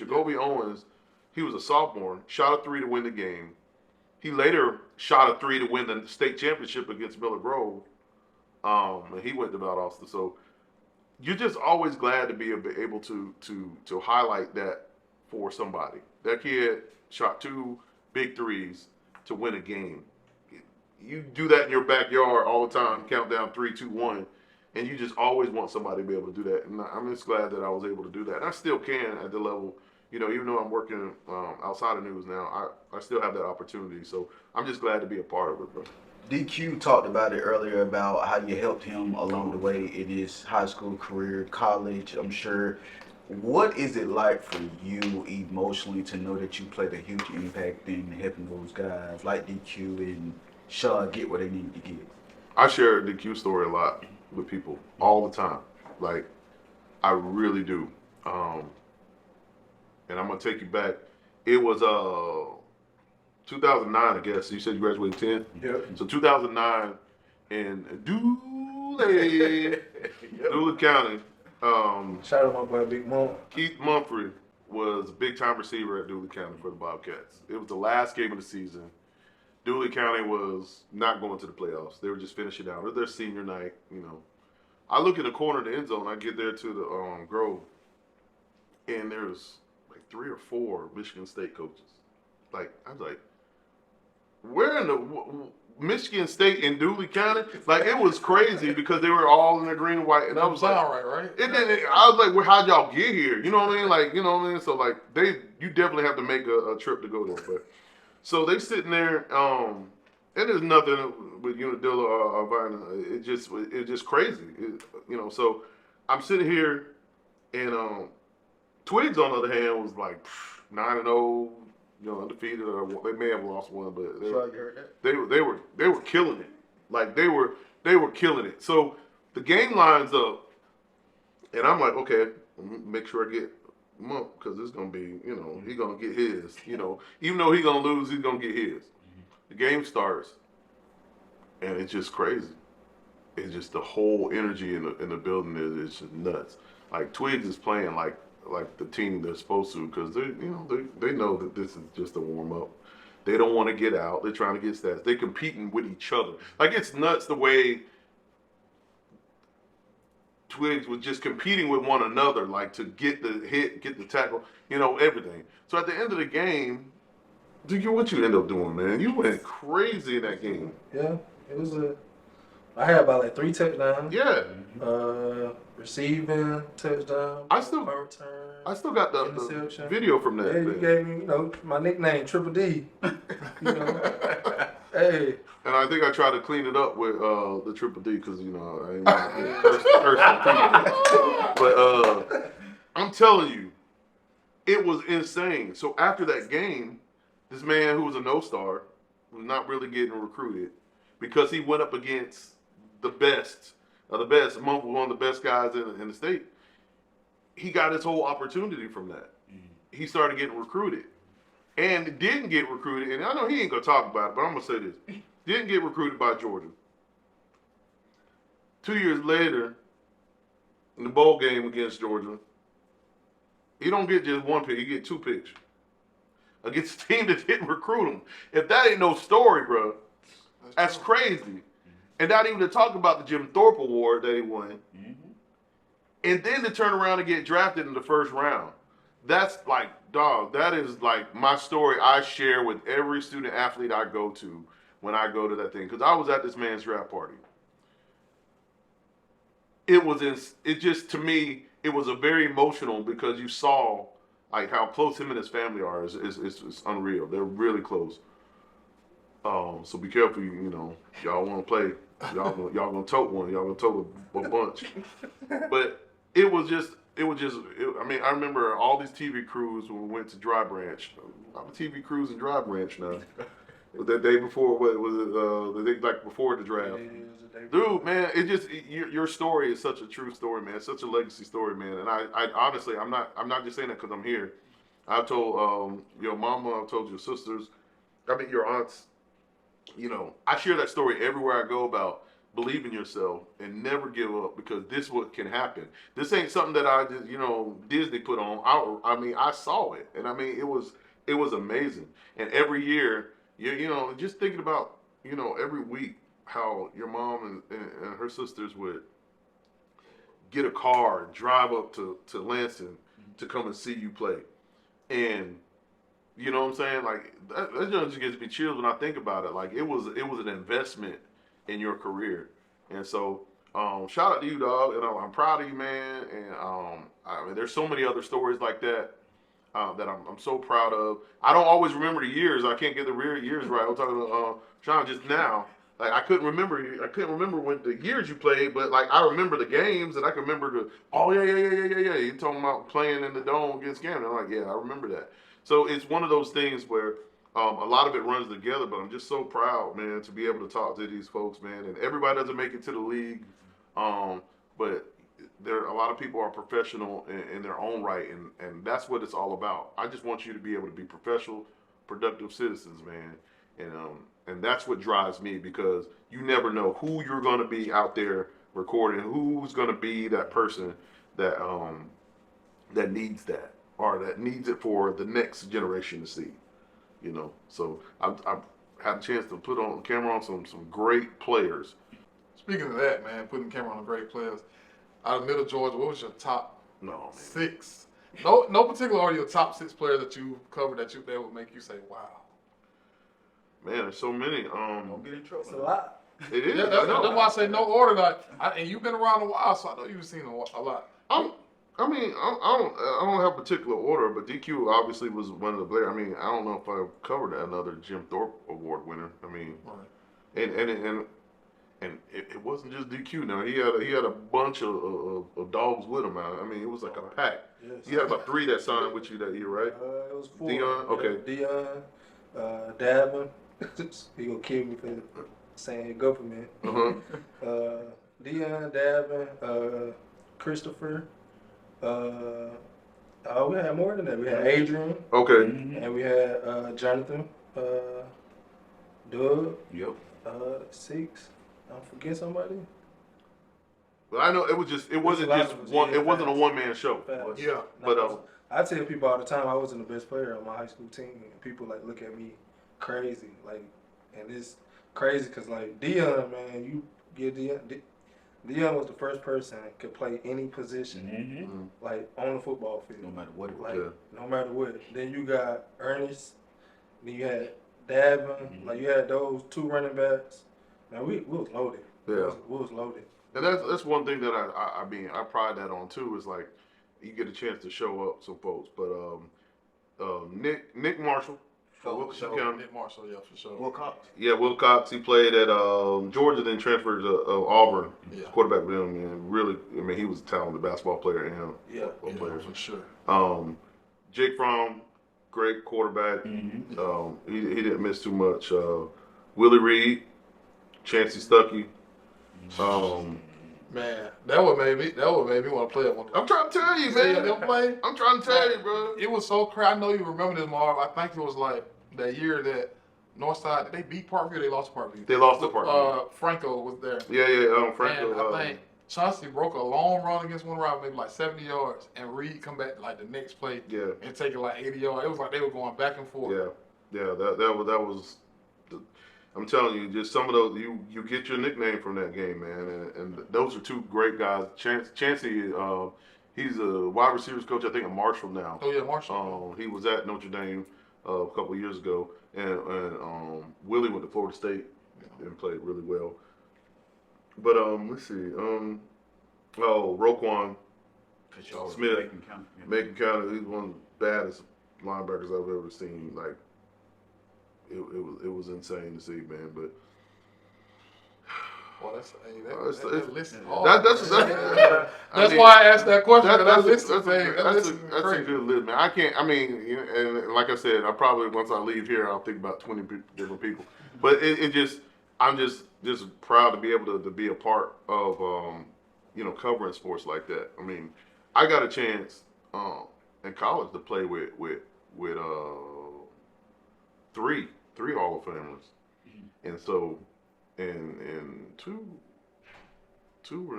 he was a sophomore, shot a 3 to win the game. He later shot a 3 to win the state championship against Miller Grove. And he went to Valdosta. So you're just always glad to be able to highlight that for somebody. That kid shot 2 big 3s to win a game. You do that in your backyard all the time, count down 3, 2, 1, and you just always want somebody to be able to do that. And I'm just glad that I was able to do that. And I still can at the level, you know, even though I'm working outside of news now, I still have that opportunity. So I'm just glad to be a part of it, bro. DQ talked about it earlier about how you helped him along the way in his high school career, college, I'm sure. What is it like for you emotionally to know that you played a huge impact in helping those guys like DQ and Shaw get what they need to get? I share the DQ story a lot with people all the time. Like, I really do. And I'm going to take you back. It was 2009, I guess. You said you graduated 10? Yep. So 2009 in Dooley County. Shout out my boy Big Mom. Keith Mumphrey was a big-time receiver at Dooley County for the Bobcats. It was the last game of the season. Dooley County was not going to the playoffs. They were just finishing out. It was their senior night, you know. I look in the corner of the end zone. I get there to the Grove, and there's like 3 or 4 Michigan State coaches. Like, I was like, where in the Michigan State in Dooley County? Like, it was crazy because they were all in the green and white, and I was like, right? I was like, well, how'd y'all get here? You know what I mean? Like, you know what I mean? So like, you definitely have to make a trip to go there. But so they sitting there, And there's nothing with Unadilla or Vina. It's just crazy. So I'm sitting here, and Twigs on the other hand was like 9-0, undefeated, or they may have lost one, but You heard that? they were killing it. Like they were killing it. So the game lines up, and I'm like, okay, make sure I get Monk, because it's gonna be, he's gonna get his. Even though he's gonna lose, he's gonna get his. The game starts, and it's just crazy. It's just the whole energy in the building is just nuts. Like Twigs is playing like the team they're supposed to, because they know that this is just a warm up. They don't want to get out. They're trying to get stats. They're competing with each other. Like it's nuts the way Twigs was just competing with one another, like to get the hit, get the tackle, everything. So at the end of the game, what you end up doing, man? You went crazy in that game. Yeah, it was I had about like 3 touchdowns. Yeah. Receiving touchdown. I still got the video from that. Yeah, you gave me, my nickname, Triple D. Hey. And I think I tried to clean it up with the Triple D, because I ain't curse but I'm telling you, it was insane. So after that game, this man who was a no-star was not really getting recruited because he went up against the best of the best. Monk was one of the best guys in the state. He got his whole opportunity from that. He started getting recruited. And didn't get recruited, and I know he ain't going to talk about it, but I'm going to say this. Didn't get recruited by Georgia. 2 years later, in the bowl game against Georgia, he don't get just 1 pick, he get 2 picks. Against a team that didn't recruit him. If that ain't no story, bro, that's crazy. And not even to talk about the Jim Thorpe Award that he won. And then to turn around and get drafted in the first round. That's like, dog, that is like my story I share with every student athlete I go to when I go to that thing. Because I was at this man's draft party. To me, it was a very emotional, because you saw like how close him and his family are. It's unreal. They're really close. So be careful, y'all want to play. Y'all gonna tote one. Y'all gonna tote a bunch. But it was just. I remember all these TV crews when we went to Dry Branch. I'm a TV crews in Dry Branch now. The day before, what was it? The day like before the draft. Dude, man, your story is such a true story, man. It's such a legacy story, man. And I honestly, I'm not just saying that because I'm here. I've told your mama, I've told your sisters, your aunts. I share that story everywhere I go about believe in yourself and never give up, because this what can happen. This ain't something that I just, Disney put on. I saw it, and it was amazing. And every year, just thinking about, every week how your mom and her sisters would get a car and drive up to Lansing to come and see you play. And you know what I'm saying? Like that just gives me chills when I think about it. Like it was an investment in your career. And so shout out to you, dog. And I'm proud of you, man. And there's so many other stories like that that I'm so proud of. I don't always remember the years. I can't get the years right. I'm talking to Sean just now. Like I couldn't remember when the years you played, but like I remember the games, and I can remember yeah. You talking about playing in the dome against Camden? I'm like, yeah, I remember that. So it's one of those things where a lot of it runs together, but I'm just so proud, man, to be able to talk to these folks, man. And everybody doesn't make it to the league, but a lot of people are professional in their own right, and that's what it's all about. I just want you to be able to be professional, productive citizens, man. And that's what drives me, because you never know who you're going to be out there recording, who's going to be that person that that needs that, or that needs it for the next generation to see. So I've had a chance to put on camera on some great players. Speaking of that, man, putting camera on great players, out of Middle Georgia, what was your top 6? No particular order, your top 6 players that you covered that would make you say, wow. Man, there's so many. Don't get in trouble. It's a lot. It is. Yeah, that's why I say no order. And you've been around a while, so I know you've seen a lot. I don't have a particular order, but DQ obviously was one of the players. I don't know if I covered another Jim Thorpe Award winner. Right. And it wasn't just DQ. Now he had a bunch of dogs with him. I mean, it was like a pack. Yes. You had about 3 that signed with you that year, right? It was 4. Dion, okay. Dion, Davin. He gonna kill me for saying government. Dion, Davin, Christopher. We had more than that. We had Adrian. Okay. And we had Jonathan, Doug. Yep. 6. I'm forget somebody. But I know it wasn't just one. It wasn't a one-man show. Fast. Yeah. But I tell people all the time I wasn't the best player on my high school team, and people like look at me crazy, like, and it's crazy because like Dion, man, you get Dion was the first person that could play any position, like on the football field, No matter what it was. like no matter what. Then you got Ernest, then you had Davin, like you had those 2 running backs. Man, we was loaded. Yeah. We was loaded. And that's one thing that I mean I pride that on too is like you get a chance to show up some folks. But Nick Marshall, Wilkinson County. Nick Marshall, yeah, for sure. Wilcox. Yeah, Wilcox. He played at Georgia, then transferred to Auburn. Yeah. Quarterback with him, and really, I mean, he was a talented basketball player and Yeah. football player. For sure. Jake Fromm, great quarterback. He didn't miss too much. Willie Reed, Chancey Stuckey. Man, that would make me want to play at one. I'm trying to tell you, Man, man. them play. I'm trying to tell you, bro. It was so crazy. I know you remember this, Marv. I think it was like that year that Northside, did they beat Parkview? They lost to Parkview. They lost to Parkview. Franco was there. Yeah. Franco. And I think Chauncey broke a long run against one route, maybe like 70 yards, and Reed come back like the next play and take it like 80 yards. It was like they were going back and forth. Yeah. That was. I'm telling you, just some of those you get your nickname from that game, man. And those are 2 great guys. Chancey, he's a wide receivers coach, I think, at Marshall now. Oh yeah, Marshall. He was at Notre Dame a couple of years ago, and Willie went to Florida State and played really well. But let's see. Roquan Smith, Macon County. He's one of the baddest linebackers I've ever seen. Like it was insane to see, man. But well, that's I mean, why I asked that question. That's a good list, man. I can't. I mean, and like I said, I probably once I leave here, I'll think about 20 different people. But I'm just proud to be able to be a part of covering sports like that. I mean, I got a chance in college to play with 3 Hall of Famers, and so and two were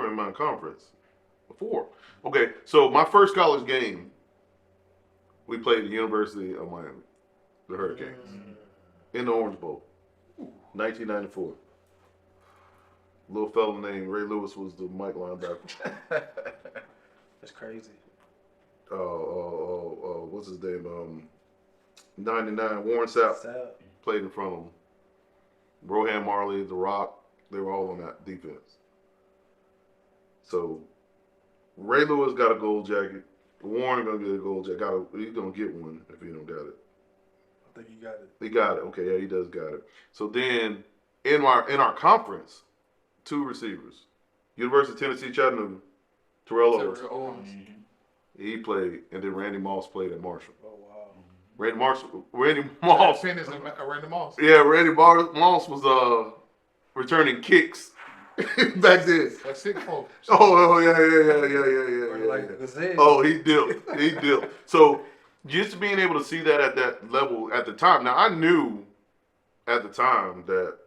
in my conference. 4. Okay, so my first college game, we played at the University of Miami, the Hurricanes, in the Orange Bowl, 1994. Little fella named Ray Lewis was the Mike linebacker. That's crazy. What's his name? 99 Warren Sapp played in front of him. Rohan Marley, The Rock, they were all on that defense. So Ray Lewis got a gold jacket. Warren gonna get a gold jacket. He's gonna get one if he don't got it. I think he got it. He got it. Okay, yeah, he does got it. So then in our conference, 2 receivers. University of Tennessee Chattanooga, Terrell Owens. He played, and then Randy Moss played at Marshall. Oh wow. Randy Moss. Randy Moss. Yeah, Randy Moss was returning kicks back then. Like 6 folks. Oh yeah. Like Gazelle. Oh, he dipped. So just being able to see that at that level at the time. Now I knew at the time that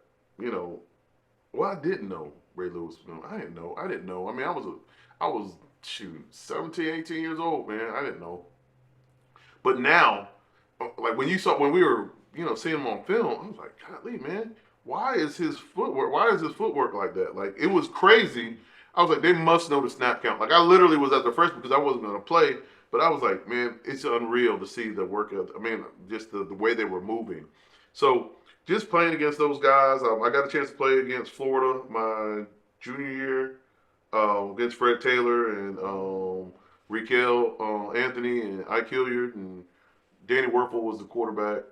I didn't know Ray Lewis. I didn't know. I mean, I was 17, 18 years old, man. I didn't know. But now, like when we were, seeing him on film, I was like, golly, man, why is his footwork like that? Like, it was crazy. I was like, they must know the snap count. Like, I literally was at the freshman because I wasn't going to play, but I was like, man, it's unreal to see the work of, just the way they were moving. So, just playing against those guys, I got a chance to play against Florida my junior year, against Fred Taylor and Raquel Anthony and Ike Hilliard, and Danny Werfel was the quarterback.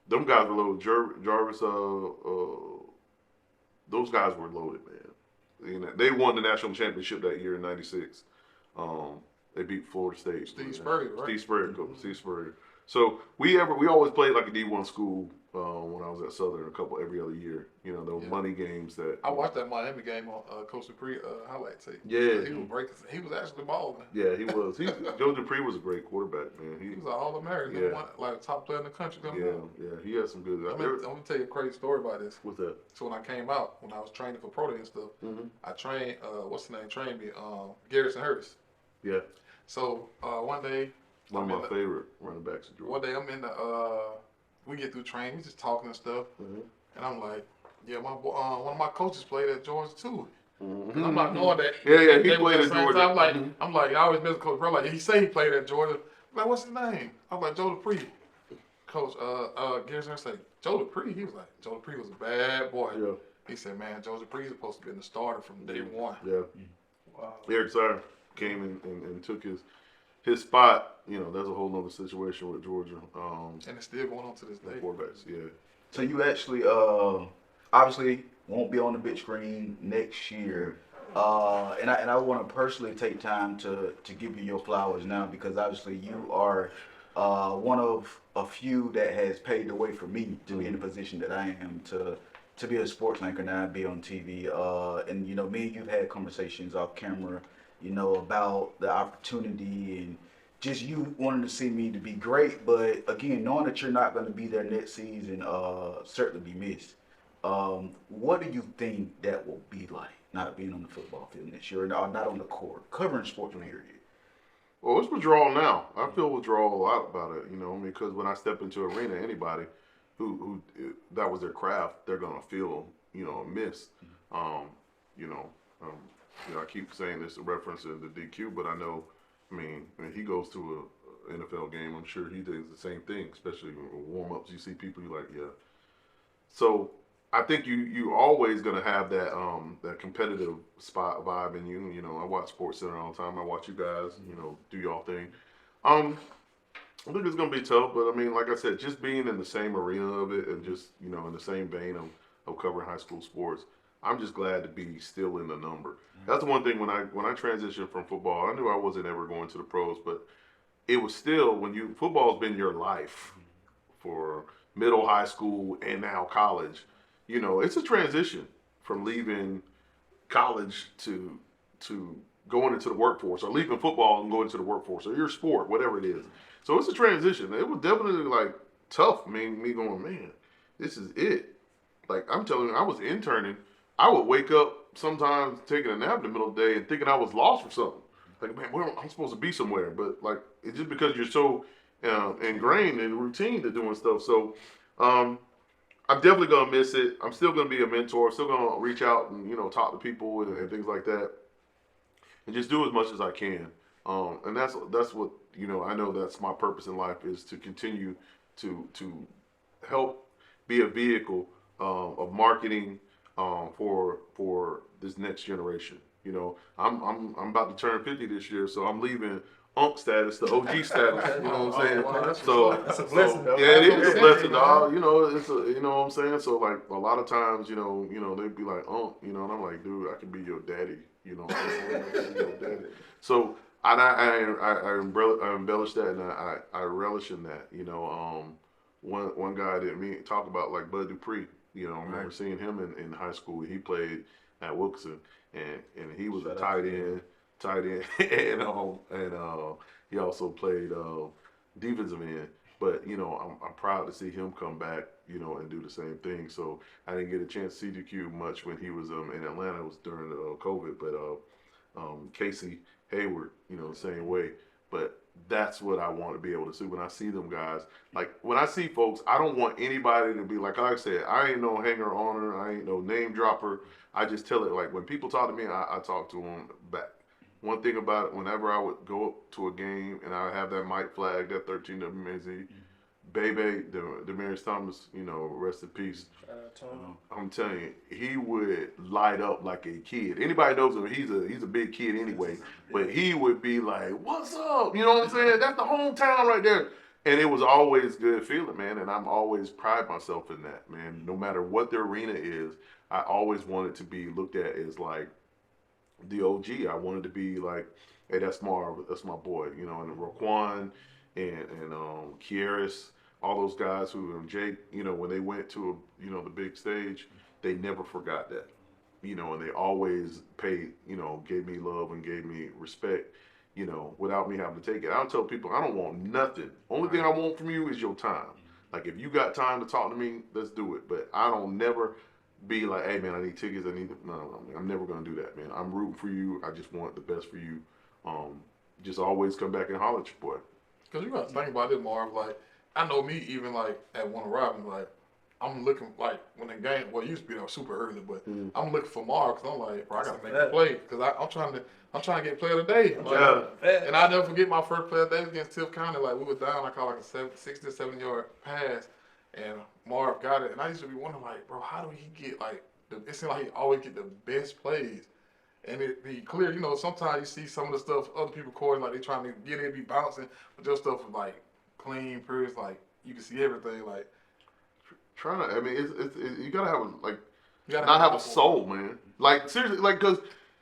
them guys were loaded. Jarvis, those guys were loaded, man. You know, they won the national championship that year in '96. They beat Florida State. Steve Spurrier, right? Steve Spurrier, Steve Spurrier. So we always played like a D1 school when I was at Southern every other year. You know, those money games that. I watched that Miami game on Coach Dupree highlight tape. Yeah. He was breaking. He was actually balling. Yeah, he was. Joe Dupree was a great quarterback, man. He was an All-American. Yeah. Like a top player in the country. Yeah. He had some good. I'm gonna tell you a crazy story about this. What's that? So when I came out, when I was training for pro day and stuff, Mm-hmm. I trained. What's the name? Trained me. Garrison Hurst. Yeah. So one day. One of my favorite running backs. One day I'm in the. We get through training, just talking and stuff, and I'm like, yeah, my one of my coaches played at Georgia too. And I'm not knowing that. Yeah, he they played at Georgia. Time. I'm like, I always miss Coach Bro. Like, he say he played at Georgia. I'm like, what's his name? I'm like, Joe Dupree. Coach Garrison said, Joe Dupree. He was like, Joe Dupree was a bad boy. Yeah. He said, man, Joe Dupree is supposed to be the starter from day one. Yeah. Wow. Eric Sire came and took his spot. You know, that's a whole nother situation with Georgia. And it's still going on to this day. Quarterbacks, yeah. So you actually, obviously, won't be on the big screen next year. And I want to personally take time to give you your flowers now, because obviously you are one of a few that has paved the way for me to be in the position that I am, to be a sports anchor now, be on TV. And, you know, me and you've had conversations off camera, you know, about the opportunity and just you wanting to see me to be great, but again, knowing that you're not going to be there next season, certainly be missed. What do you think that will be like, not being on the football field next year, or not on the court, covering sports period? Well, it's withdrawal now. I feel withdrawal a lot about it, you know, because when I step into an arena, anybody who that was their craft, they're going to feel, you know, a miss. You know, I keep saying this in reference to the DQ, but I know, I mean, when he goes to an NFL game, I'm sure he does the same thing, especially warm-ups. You see people, you're like, yeah. So I think you always going to have that that competitive spot vibe in you. You know, I watch SportsCenter all the time. I watch you guys, you know, do y'all thing. I think it's going to be tough, but I mean, like I said, just being in the same arena of it and just, you know, in the same vein of covering high school sports, I'm just glad to be still in the number. That's the one thing when I transitioned from football, I knew I wasn't ever going to the pros, but it was still football's been your life for middle, high school, and now college. You know, it's a transition from leaving college to going into the workforce, or leaving football and going into the workforce, or your sport, whatever it is. So it's a transition. It was definitely like tough. I mean, me going, man, this is it. Like I'm telling you, I was interning. I would wake up sometimes taking a nap in the middle of the day and thinking I was lost for something. Like, man, I'm supposed to be somewhere. But, like, it's just because you're so ingrained in routine to doing stuff. So, I'm definitely going to miss it. I'm still going to be a mentor. Still going to reach out and, you know, talk to people and things like that. And just do as much as I can. And that's what, you know, I know that's my purpose in life, is to continue to help be a vehicle of marketing, for this next generation. You know, I'm about to turn 50 this year, so I'm leaving UNC status to OG status. You know what I'm saying? Wow, that's a blessing. Yeah, it is a blessing, dog. You know, you know what I'm saying? So like a lot of times, you know, they'd be like, you know, and I'm like, dude, I can be your daddy. You know, I can be your daddy. So I embellish that, and I relish in that. You know, one guy that me talk about, like Bud Dupree. You know, I remember seeing him in high school. He played at Wilkinson, and he was a tight end, and he also played defensive end. But you know, I'm proud to see him come back, you know, and do the same thing. So I didn't get a chance to see DQ much when he was in Atlanta. It was during COVID, but Casey Hayward, you know, the same way. But that's what I want to be able to see when I see them guys. Like, when I see folks, I don't want anybody to be like I said, I ain't no hanger oner, I ain't no name dropper. I just tell it, like, when people talk to me, I talk to them back. One thing about it, whenever I would go up to a game and I have that mic flag, that 13 WMAZ, Bebe, Demarius Thomas, you know, rest in peace. I'm telling you, he would light up like a kid. Anybody knows him, he's a big kid anyway, but he would be like, what's up? You know what I'm saying? That's the hometown right there. And it was always good feeling, man. And I'm always pride myself in that, man. No matter what the arena is, I always wanted to be looked at as like the OG. I wanted to be like, hey, that's Marv, that's my boy, you know, and Raquan and Kieris, all those guys who, and Jake, you know, when they went to, you know, the big stage, they never forgot that, you know, and they always paid, you know, gave me love and gave me respect, you know, without me having to take it. I don't tell people I don't want nothing. Only thing I want from you is your time. Like, if you got time to talk to me, let's do it. But I don't never be like, hey, man, I need tickets. No, I'm never going to do that, man. I'm rooting for you. I just want the best for you. Just always come back and holler at your boy. Because you got to think about it, Marv. Like, I know me, even like at Warner Robins, like, I'm looking, like, when the game, well, it used to be there super early, but I'm looking for Marv because I'm like, bro, I got to make a play because I'm trying to get player of the day. Like, and I never forget my first player of the day against Tiff County. Like, we were down, I caught like a 60 or 70 yard pass, and Marv got it. And I used to be wondering, like, bro, how do he get, like, it seemed like he always get the best plays. And it be clear, you know, sometimes you see some of the stuff other people recording, like they trying to get it, be bouncing, but your stuff is like clean, pure, like you can see everything. Like trying to, I mean, it's you gotta have like, you gotta not have a soul, man. Like seriously, like because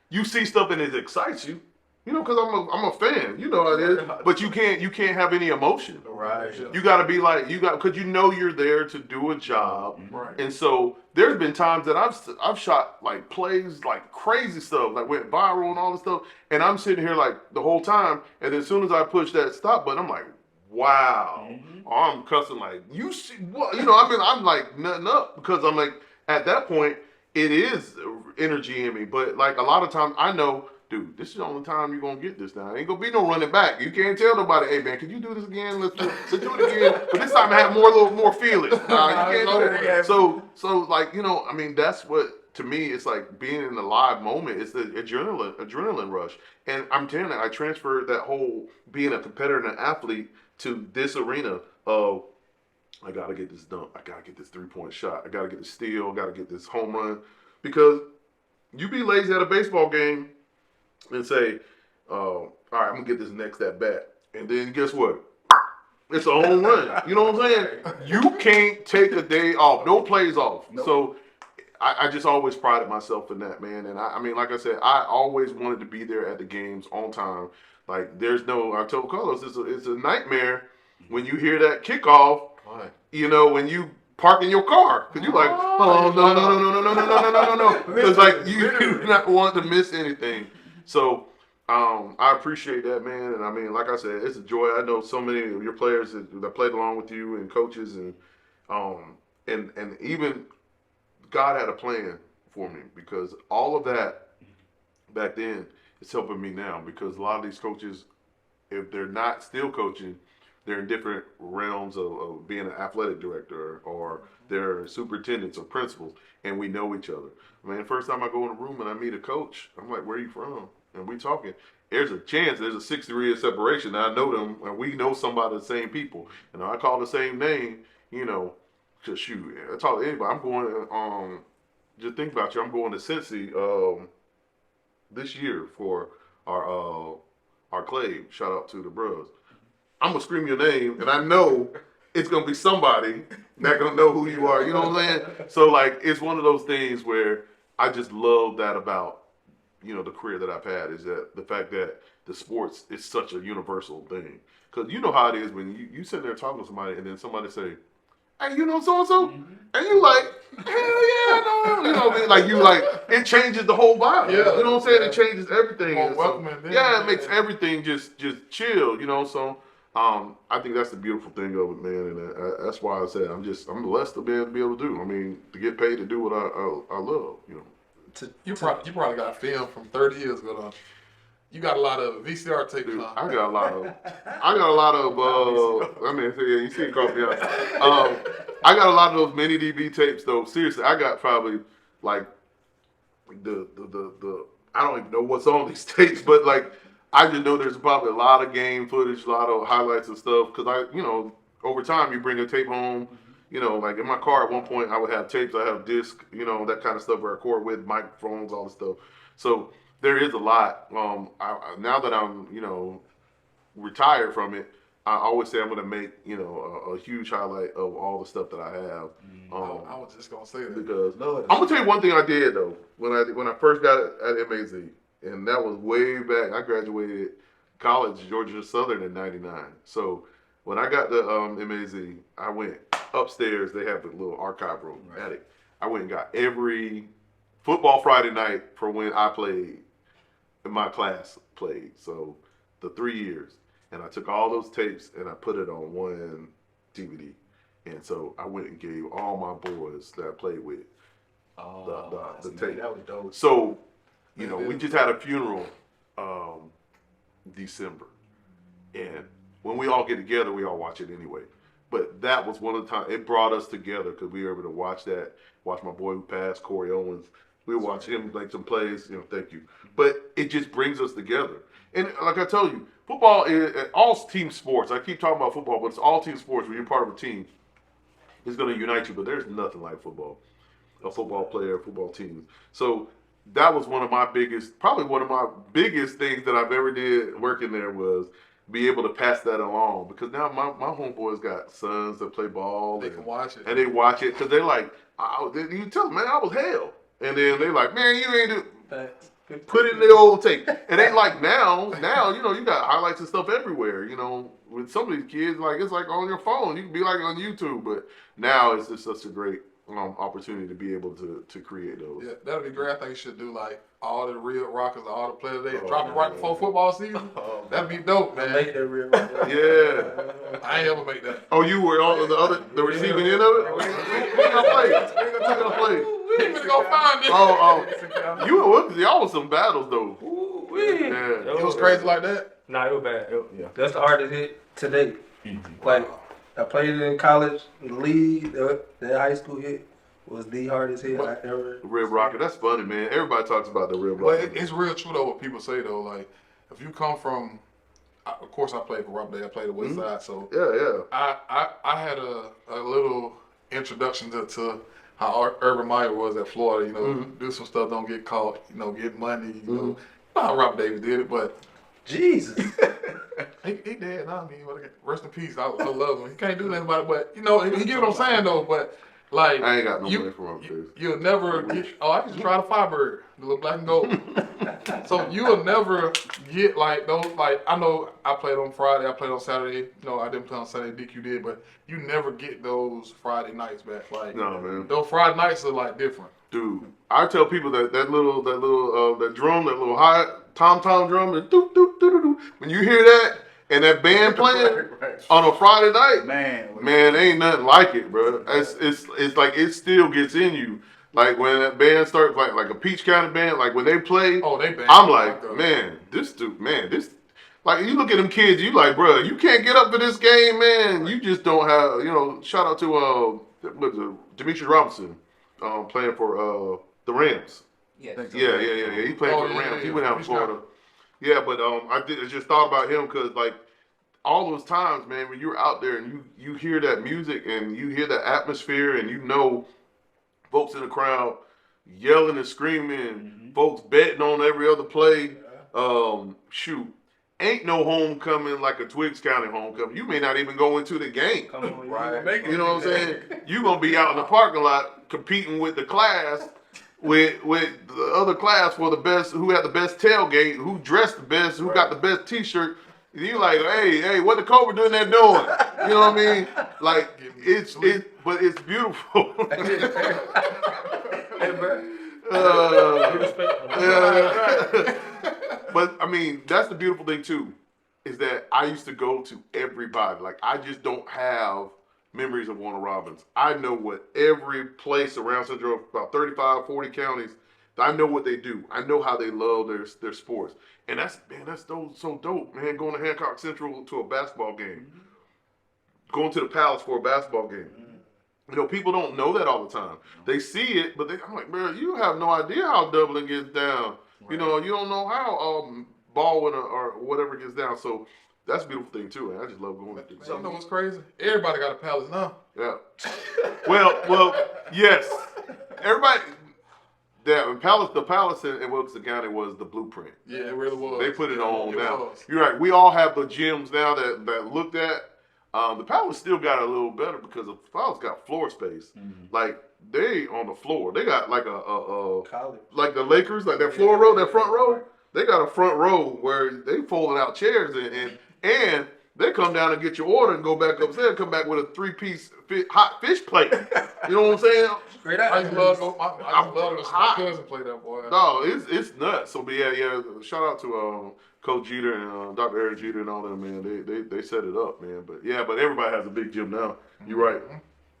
you see stuff and it excites you. You know, because I'm a fan. You know how it is. But you can't have any emotion. Right. You got to be like because you know you're there to do a job. Right. And so there's been times that I've shot like plays like crazy stuff, like went viral and all this stuff, and I'm sitting here like the whole time, and as soon as I push that stop button, I'm like, wow. I'm cussing like, you see what? You know, I mean, I'm like nutting up because I'm like at that point it is energy in me, but like a lot of times I know. Dude, this is the only time you're going to get this now. Ain't going to be no running back. You can't tell nobody, hey, man, can you do this again? Let's do it again. But this time I have a little more feelings. You can't do that. So, like, you know, I mean, that's what, to me, it's like being in the live moment. It's the adrenaline rush. And I'm telling you, I transferred that whole being a competitor and an athlete to this arena of, I got to get this dunk. I got to get this three-point shot. I got to get the steal. I got to get this home run. Because you be lazy at a baseball game, and say, all right, I'm going to get this next at bat. And then guess what? It's a home run. You know what I'm saying? You can't take a day off. No plays off. Nope. So I just always prided myself in that, man. And I mean, like I said, I always wanted to be there at the games on time. Like, I told Carlos, it's a nightmare when you hear that kickoff, you know, when you park in your car. Because you're like, oh, no. Because, like, you do not want to miss anything. So I appreciate that, man. And I mean, like I said, it's a joy. I know so many of your players that played along with you and coaches and even God had a plan for me because all of that back then is helping me now because a lot of these coaches, if they're not still coaching, they're in different realms of being an athletic director or they're superintendents or principals, and we know each other. I mean, the first time I go in a room and I meet a coach, I'm like, where are you from? And we talking. There's a chance, there's a 6 degree of separation. I know them, and we know somebody, the same people. And I call the same name, you know, just shoot. I talk to anybody. I'm going, just think about you, I'm going to Cincy this year for our clay. Shout out to the bros. I'm going to scream your name, and I know it's going to be somebody that going to know who you are. You know what I'm saying? So, like, it's one of those things where I just love that about, you know, the career that I've had is that the fact that the sports is such a universal thing. Because you know how it is when you sit there talking to somebody and then somebody say, hey, you know so-and-so? And you like, hell yeah, I know. You know what I mean? Like, you like, it changes the whole vibe. Yeah, you know what I'm saying? Yeah. It changes everything. Yeah, it makes everything just chill, you know? So, I think that's the beautiful thing of it, man. And that's why I said I'm blessed to be able to do. I mean, to get paid to do what I love, you know. You probably got film from 30 years ago, though. You got a lot of VCR tapes. Dude, I got a lot of. I mean, yeah, you see it call me out. I got a lot of those mini DB tapes, though. Seriously, I got probably like the I don't even know what's on these tapes, but like I just know there's probably a lot of game footage, a lot of highlights and stuff. Because you know, over time you bring a tape home. You know, like in my car at one point I would have tapes, I have discs, you know, that kind of stuff, I record with microphones, all this stuff. So there is a lot. Now that I'm, you know, retired from it, I always say I'm going to make, you know, a huge highlight of all the stuff that I have. I was just going to say that. Because I'm going to tell you one thing I did, though, when I first got at MAZ, and that was way back. I graduated college, Georgia Southern, in 99. So when I got to MAZ, I went upstairs. They have the little archive room, attic. I went and got every football Friday night for when I played, and my class played. So the 3 years. And I took all those tapes and I put it on one DVD. And so I went and gave all my boys that I played with the tape. That was dope. So, you know, we just had a funeral December. And when we all get together, we all watch it anyway. But that was one of the times, it brought us together because we were able to watch that, watch my boy who passed, Corey Owens. We would watch him make some plays, you know, thank you. But it just brings us together. And like I told you, football is all team sports. I keep talking about football, but it's all team sports. When you're part of a team, it's going to unite you. But there's nothing like football, a football player, football team. So that was probably one of my biggest things that I've ever did working there was be able to pass that along. Because now my homeboys got sons that play ball. They can watch it. And they watch it because they're like, you tell them, man, I was hell. And then they're like, man, you ain't do. Put it in the old tape. It ain't like now, you know, you got highlights and stuff everywhere, you know. With some of these kids, like, it's like on your phone. You can be like on YouTube. But now it's just such a great opportunity to be able to create those. Yeah, that'd be great. I think you should do, like, all the real rockers, all the players, they drop it right before football season. That'd be dope, man. Make that real rocker. Yeah. I ain't ever make that. Oh, you were on the receiving end of it? We ain't gonna play. We ain't gonna play. He finna go find it. Y'all was some battles though. Yeah. It was crazy like that. Nah, it was bad. That's the hardest hit to date. Like, I played it in college, the league, that high school hit was the hardest hit I ever. Rib Rocker, that's funny, man. Everybody talks about the Rib But Rocker. it's real true though what people say though. Like, if you come from, of course I played for Robert Day. I played the West Side, so I had a little introduction to how Urban Meyer was at Florida. You know, do some stuff, don't get caught. You know, get money. You know how Robert Davis did it, but Jesus. he dead now. I mean, rest in peace. I love him. He can't do nothing about it, but you know, he get what I'm saying though. But like, I ain't got no money for him. You'll never get. Oh, I used to try the Firebird, the little black and gold. So you'll never get like those. Like, I know I played on Friday, I played on Saturday. No, I didn't play on Saturday. DQ did, but you never get those Friday nights back. Like, no, man. Those Friday nights are like different. Dude, I tell people that little drum, that little high tom drum, and doo doo doo doo doo. When you hear that and that band playing on a Friday night, man, ain't nothing like it, bro. It's like it still gets in you. Like when that band starts, like a Peach County band, like when they play, I'm like, man, this dude, man, this. Like, you look at them kids, you like, bro, you can't get up for this game, man. You just don't have, you know. Shout out to Demetrius Robinson. Playing for the Rams. Yeah. He played for the Rams. He went out in Florida. Yeah, but I just thought about him because like all those times, man, when you're out there and you hear that music and you hear that atmosphere and you know folks in the crowd yelling and screaming, folks betting on every other play. Shoot. Ain't no homecoming like a Twiggs County homecoming. You may not even go into the game. Right. You know what I'm saying? You're going to be out in the parking lot competing with the class, with the other class for the best, who had the best tailgate, who dressed the best, who got the best T-shirt. You like, hey, what the Cobra doing there doing? You know what I mean? Like, but it's beautiful. But I mean, that's the beautiful thing too, is that I used to go to everybody. Like, I just don't have memories of Warner Robins. I know what every place around Central, about 35, 40 counties, I know what they do. I know how they love their sports. And that's so dope, man, going to Hancock Central to a basketball game. Going to the Palace for a basketball game. You know, people don't know that all the time. They see it, but I'm like, bro, you have no idea how Dublin gets down. Right. You know, you don't know how Baldwin or whatever gets down. So that's a beautiful thing too, man. I just love going through. You know what's crazy? Everybody got a Palace now. Yeah. Well, yes. Everybody. the Palace in Wilkes County was the blueprint. Yeah, it really was. They put it on It now. was. You're right. We all have the gyms now that looked at. The Palace still got a little better because the Palace got floor space. Like they on the floor. They got like a like the Lakers, like that floor row, that front row. They got a front row where they folding out chairs and they come down and get your order and go back upstairs and come back with a 3-piece hot fish plate. You know what I'm saying? Great I just love to see my hot. cousin play that boy. No, it's nuts. So, but yeah. Shout out to Coach Jeter and Dr. Eric Jeter and all them, man. They set it up, man. But everybody has a big gym now. You're right.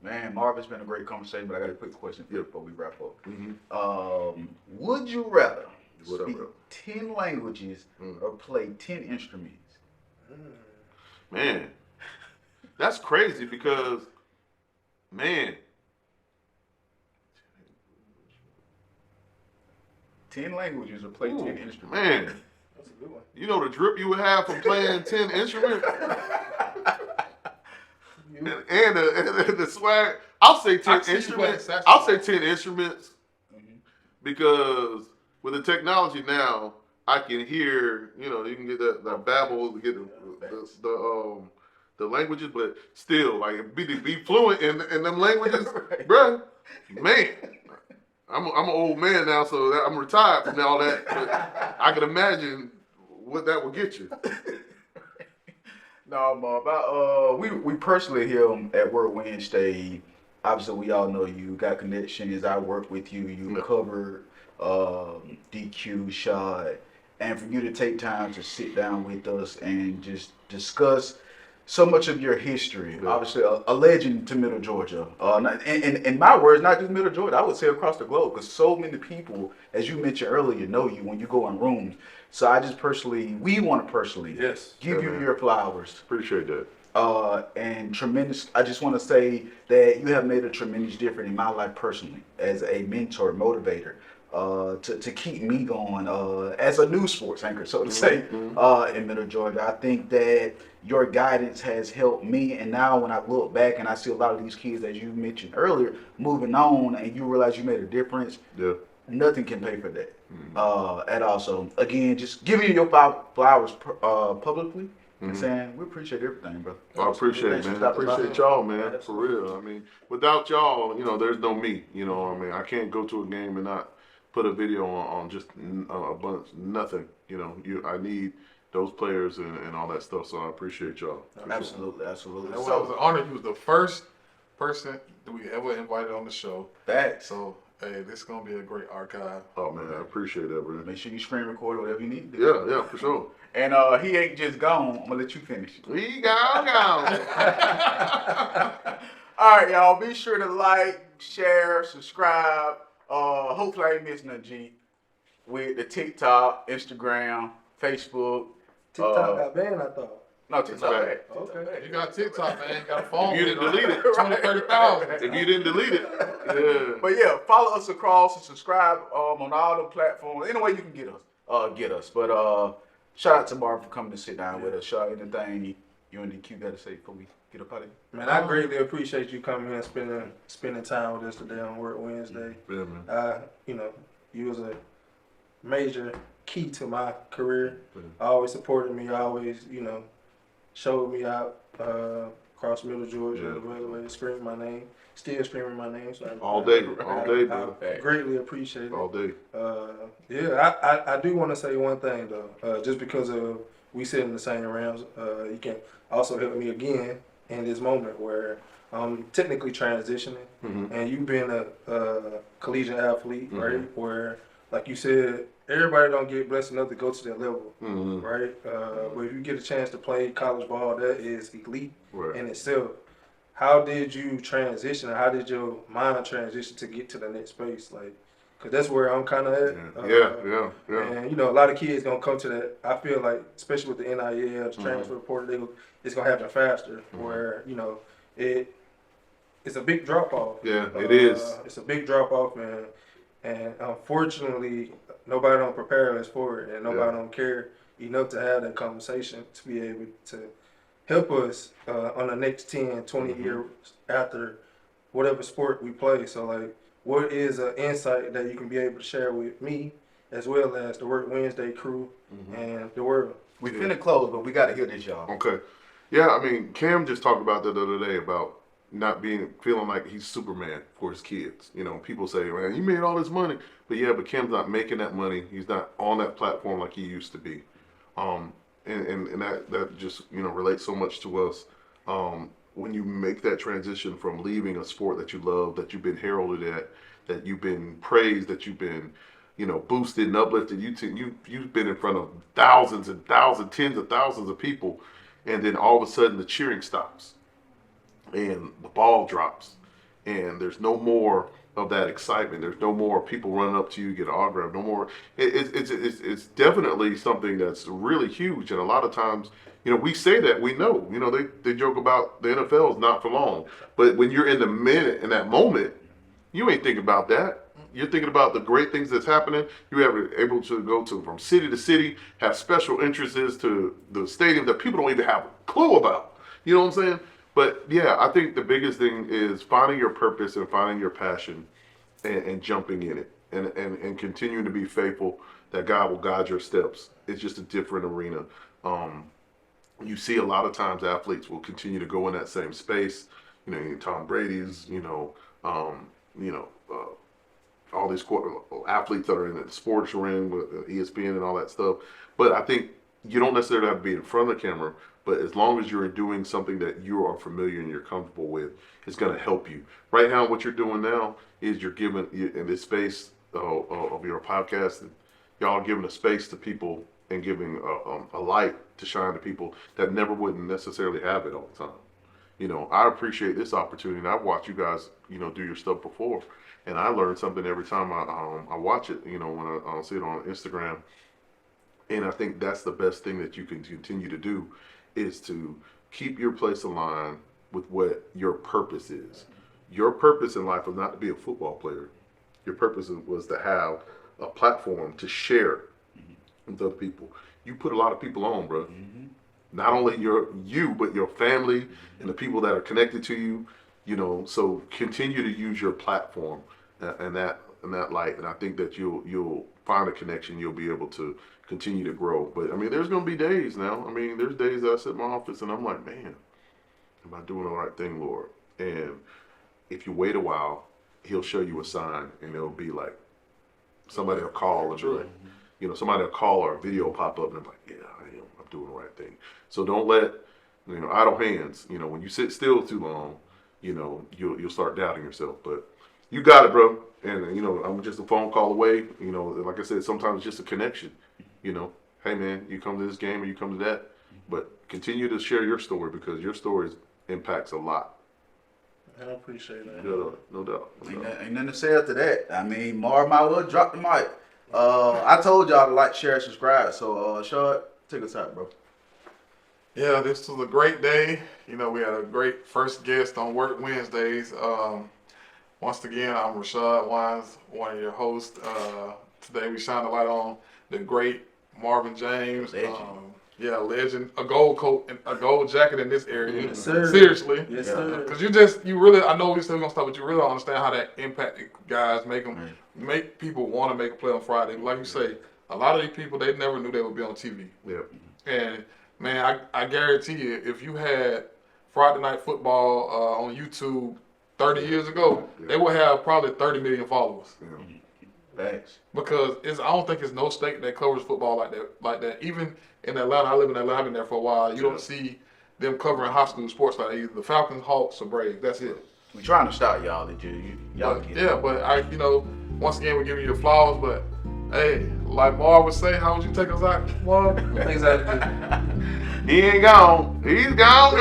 Man, Marv, it's been a great conversation, but I got a quick question for you before we wrap up. Would you rather speak 10 languages or play 10 instruments? Man, that's crazy because, man. 10 languages or play 10 instruments. Man, That's a good one. you know the drip you would have from playing 10 instruments? and the swag. I'll say 10 instruments. I'll say 10 instruments because with the technology now, I can hear, you can get that babble, get the languages, but still, like, be fluent in them languages, bruh, man. I'm an old man now, so I'm retired from all that, but I can imagine what that would get you. No, Marv, we personally here at Work Wednesday, obviously we all know you, got connections, I work with you, you cover DQ, Shot, and for you to take time to sit down with us and just discuss so much of your history. Obviously, a legend to Middle Georgia. In my words, not just Middle Georgia, I would say across the globe, because so many people, as you mentioned earlier, know you when you go in rooms. So we want to personally give you your flowers. Appreciate that. And tremendous, I just want to say that you have made a tremendous difference in my life personally as a mentor, motivator. To keep me going as a news sports anchor, so to say, in Middle Georgia. I think that your guidance has helped me, and now when I look back and I see a lot of these kids, as you mentioned earlier, moving on, and you realize you made a difference, nothing can pay for that at all. So again, just giving you your flowers publicly. And saying we appreciate everything, brother. I appreciate it, man. I appreciate y'all, man. For real. I mean, without y'all, there's no me. I can't go to a game and not put a video on just a bunch, nothing. I need those players and all that stuff. So I appreciate y'all. Absolutely. That was an honor. You was the first person that we ever invited on the show. Facts. So hey, this is gonna be a great archive. Oh man, I appreciate that, bro. Make sure you screen record whatever you need to do. Yeah, for sure. And he ain't just gone. I'm gonna let you finish. We gone. All right, y'all. Be sure to like, share, subscribe. Hopefully I ain't missing a G with the TikTok, Instagram, Facebook. TikTok got banned, I thought. No, TikTok. Okay. You got TikTok, man. You got a phone. You didn't delete it. 20,000-30,000. If you didn't delete it, But yeah, follow us across and subscribe on all the platforms. Any way you can get us. But shout out to Marv for coming to sit down with us. Shout out anything you and DQ got to say before we get up out of here. Man, I greatly appreciate you coming here and spending time with us today on Work Wednesday. Yeah, man. You was a major key to my career. Always supported me. Always, showed me out across Middle Georgia, the regular screaming my name, still screaming my name. So all day, bro. I greatly appreciate it. All day. I do want to say one thing though, just because of we sit in the same rounds, you can also help me again in this moment where I'm technically transitioning, and you've been a collegiate athlete, right? Where, like you said, everybody don't get blessed enough to go to that level, right? But if you get a chance to play college ball, that is elite in itself. How did you transition? How did your mind transition to get to the next space? Because that's where I'm kind of at. Yeah. And, a lot of kids going to come to that. I feel like, especially with the NIL, the transfer portal, it's going to happen faster where, it's a big drop-off. Yeah, it is. It's a big drop-off, man. And unfortunately, nobody don't prepare us for it, and nobody don't care enough to have that conversation to be able to help us on the next 10, 20 years after whatever sport we play. So, what is an insight that you can be able to share with me, as well as the Work Wednesday crew and the world? We finna close, but we gotta hear this, y'all. Okay. Yeah, I mean, Cam just talked about that the other day about not feeling like he's Superman for his kids. You know, people say, man, he made all this money. But yeah, but Cam's not making that money. He's not on that platform like he used to be. And that just, you know, relates so much to us. When you make that transition from leaving a sport that you love, that you've been heralded at, that you've been praised, that you've been, you know, boosted and uplifted. You've been in front of thousands and thousands, tens of thousands of people, and then all of a sudden the cheering stops, and the ball drops, and there's no more of that excitement. There's no more people running up to you, get an autograph. No more. It's definitely something that's really huge, and a lot of times, you know, we say that we know. You know, they joke about the NFL is not for long, but when you're in the minute, in that moment, you ain't thinking about that. You're thinking about the great things that's happening. You are able to go from city to city, have special entrances to the stadium that people don't even have a clue about. You know what I'm saying? But yeah, I think the biggest thing is finding your purpose and finding your passion and jumping in it and continuing to be faithful that God will guide your steps. It's just a different arena. You see a lot of times athletes will continue to go in that same space. You know, Tom Brady's, all these athletes that are in the sports ring with ESPN and all that stuff. But I think you don't necessarily have to be in front of the camera, but as long as you're doing something that you are familiar and you're comfortable with, it's going to help you. Right now, what you're doing now is you're giving, in this space of your podcast, y'all are giving a space to people and giving a light to shine to people that never wouldn't necessarily have it all the time. You know, I appreciate this opportunity, and I've watched you guys, you know, do your stuff before. And I learn something every time I watch it, you know, when I see it on Instagram. And I think that's the best thing that you can continue to do is to keep your place aligned with what your purpose is. Your purpose in life was not to be a football player. Your purpose was to have a platform to share with other people. You put a lot of people on, bro. Not only you, but your family and the people that are connected to you. You know, so continue to use your platform and that light, and I think that you'll find a connection. You'll be able to continue to grow. But I mean, there's gonna be days now. I mean, there's days that I sit in my office and I'm like, man, am I doing the right thing, Lord? And if you wait a while, He'll show you a sign, and it'll be like somebody will call and be like, you know, somebody will call or a video pop up, and I'm like, yeah, I'm doing the right thing. So don't let, you know, idle hands. You know, when you sit still too long, you know, you'll start doubting yourself. But you got it, bro. And, you know, I'm just a phone call away. You know, like I said, sometimes it's just a connection. You know, hey, man, you come to this game or you come to that. But continue to share your story because your story impacts a lot. I appreciate that. No doubt. Ain't nothing to say after that. I mean, Marv might well drop the mic. I told y'all to like, share, and subscribe. So, Rashad, take us out, bro. Yeah, this was a great day. You know, we had a great first guest on Work Wednesdays. Once again, I'm Rashad Wynes, one of your hosts. Today we shine a light on the great Marvin James. Legend. Legend. A gold coat, a gold jacket in this area. Yes, sir. Seriously. Yes, sir. Because you really, I know we still gonna stop, but you really don't understand how that impacted guys, make people want to make a play on Friday. Like you say, a lot of these people, they never knew they would be on TV. Yeah. And man, I guarantee you, if you had Friday Night Football on YouTube 30 years ago, they would have probably 30 million followers. Thanks. Because I don't think there's no state that covers football like that. Even in Atlanta, I live in Atlanta, I've been there for a while. You don't see them covering high school sports like that. Either the Falcons, Hawks, or Braves. That's it. We're trying to stop y'all. Y'all get it. But you know, once again, we're giving you the flowers. But hey, like Marv would say, how would you take us out, Marv? Exactly. He ain't gone. He's gone.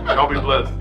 Y'all be blessed.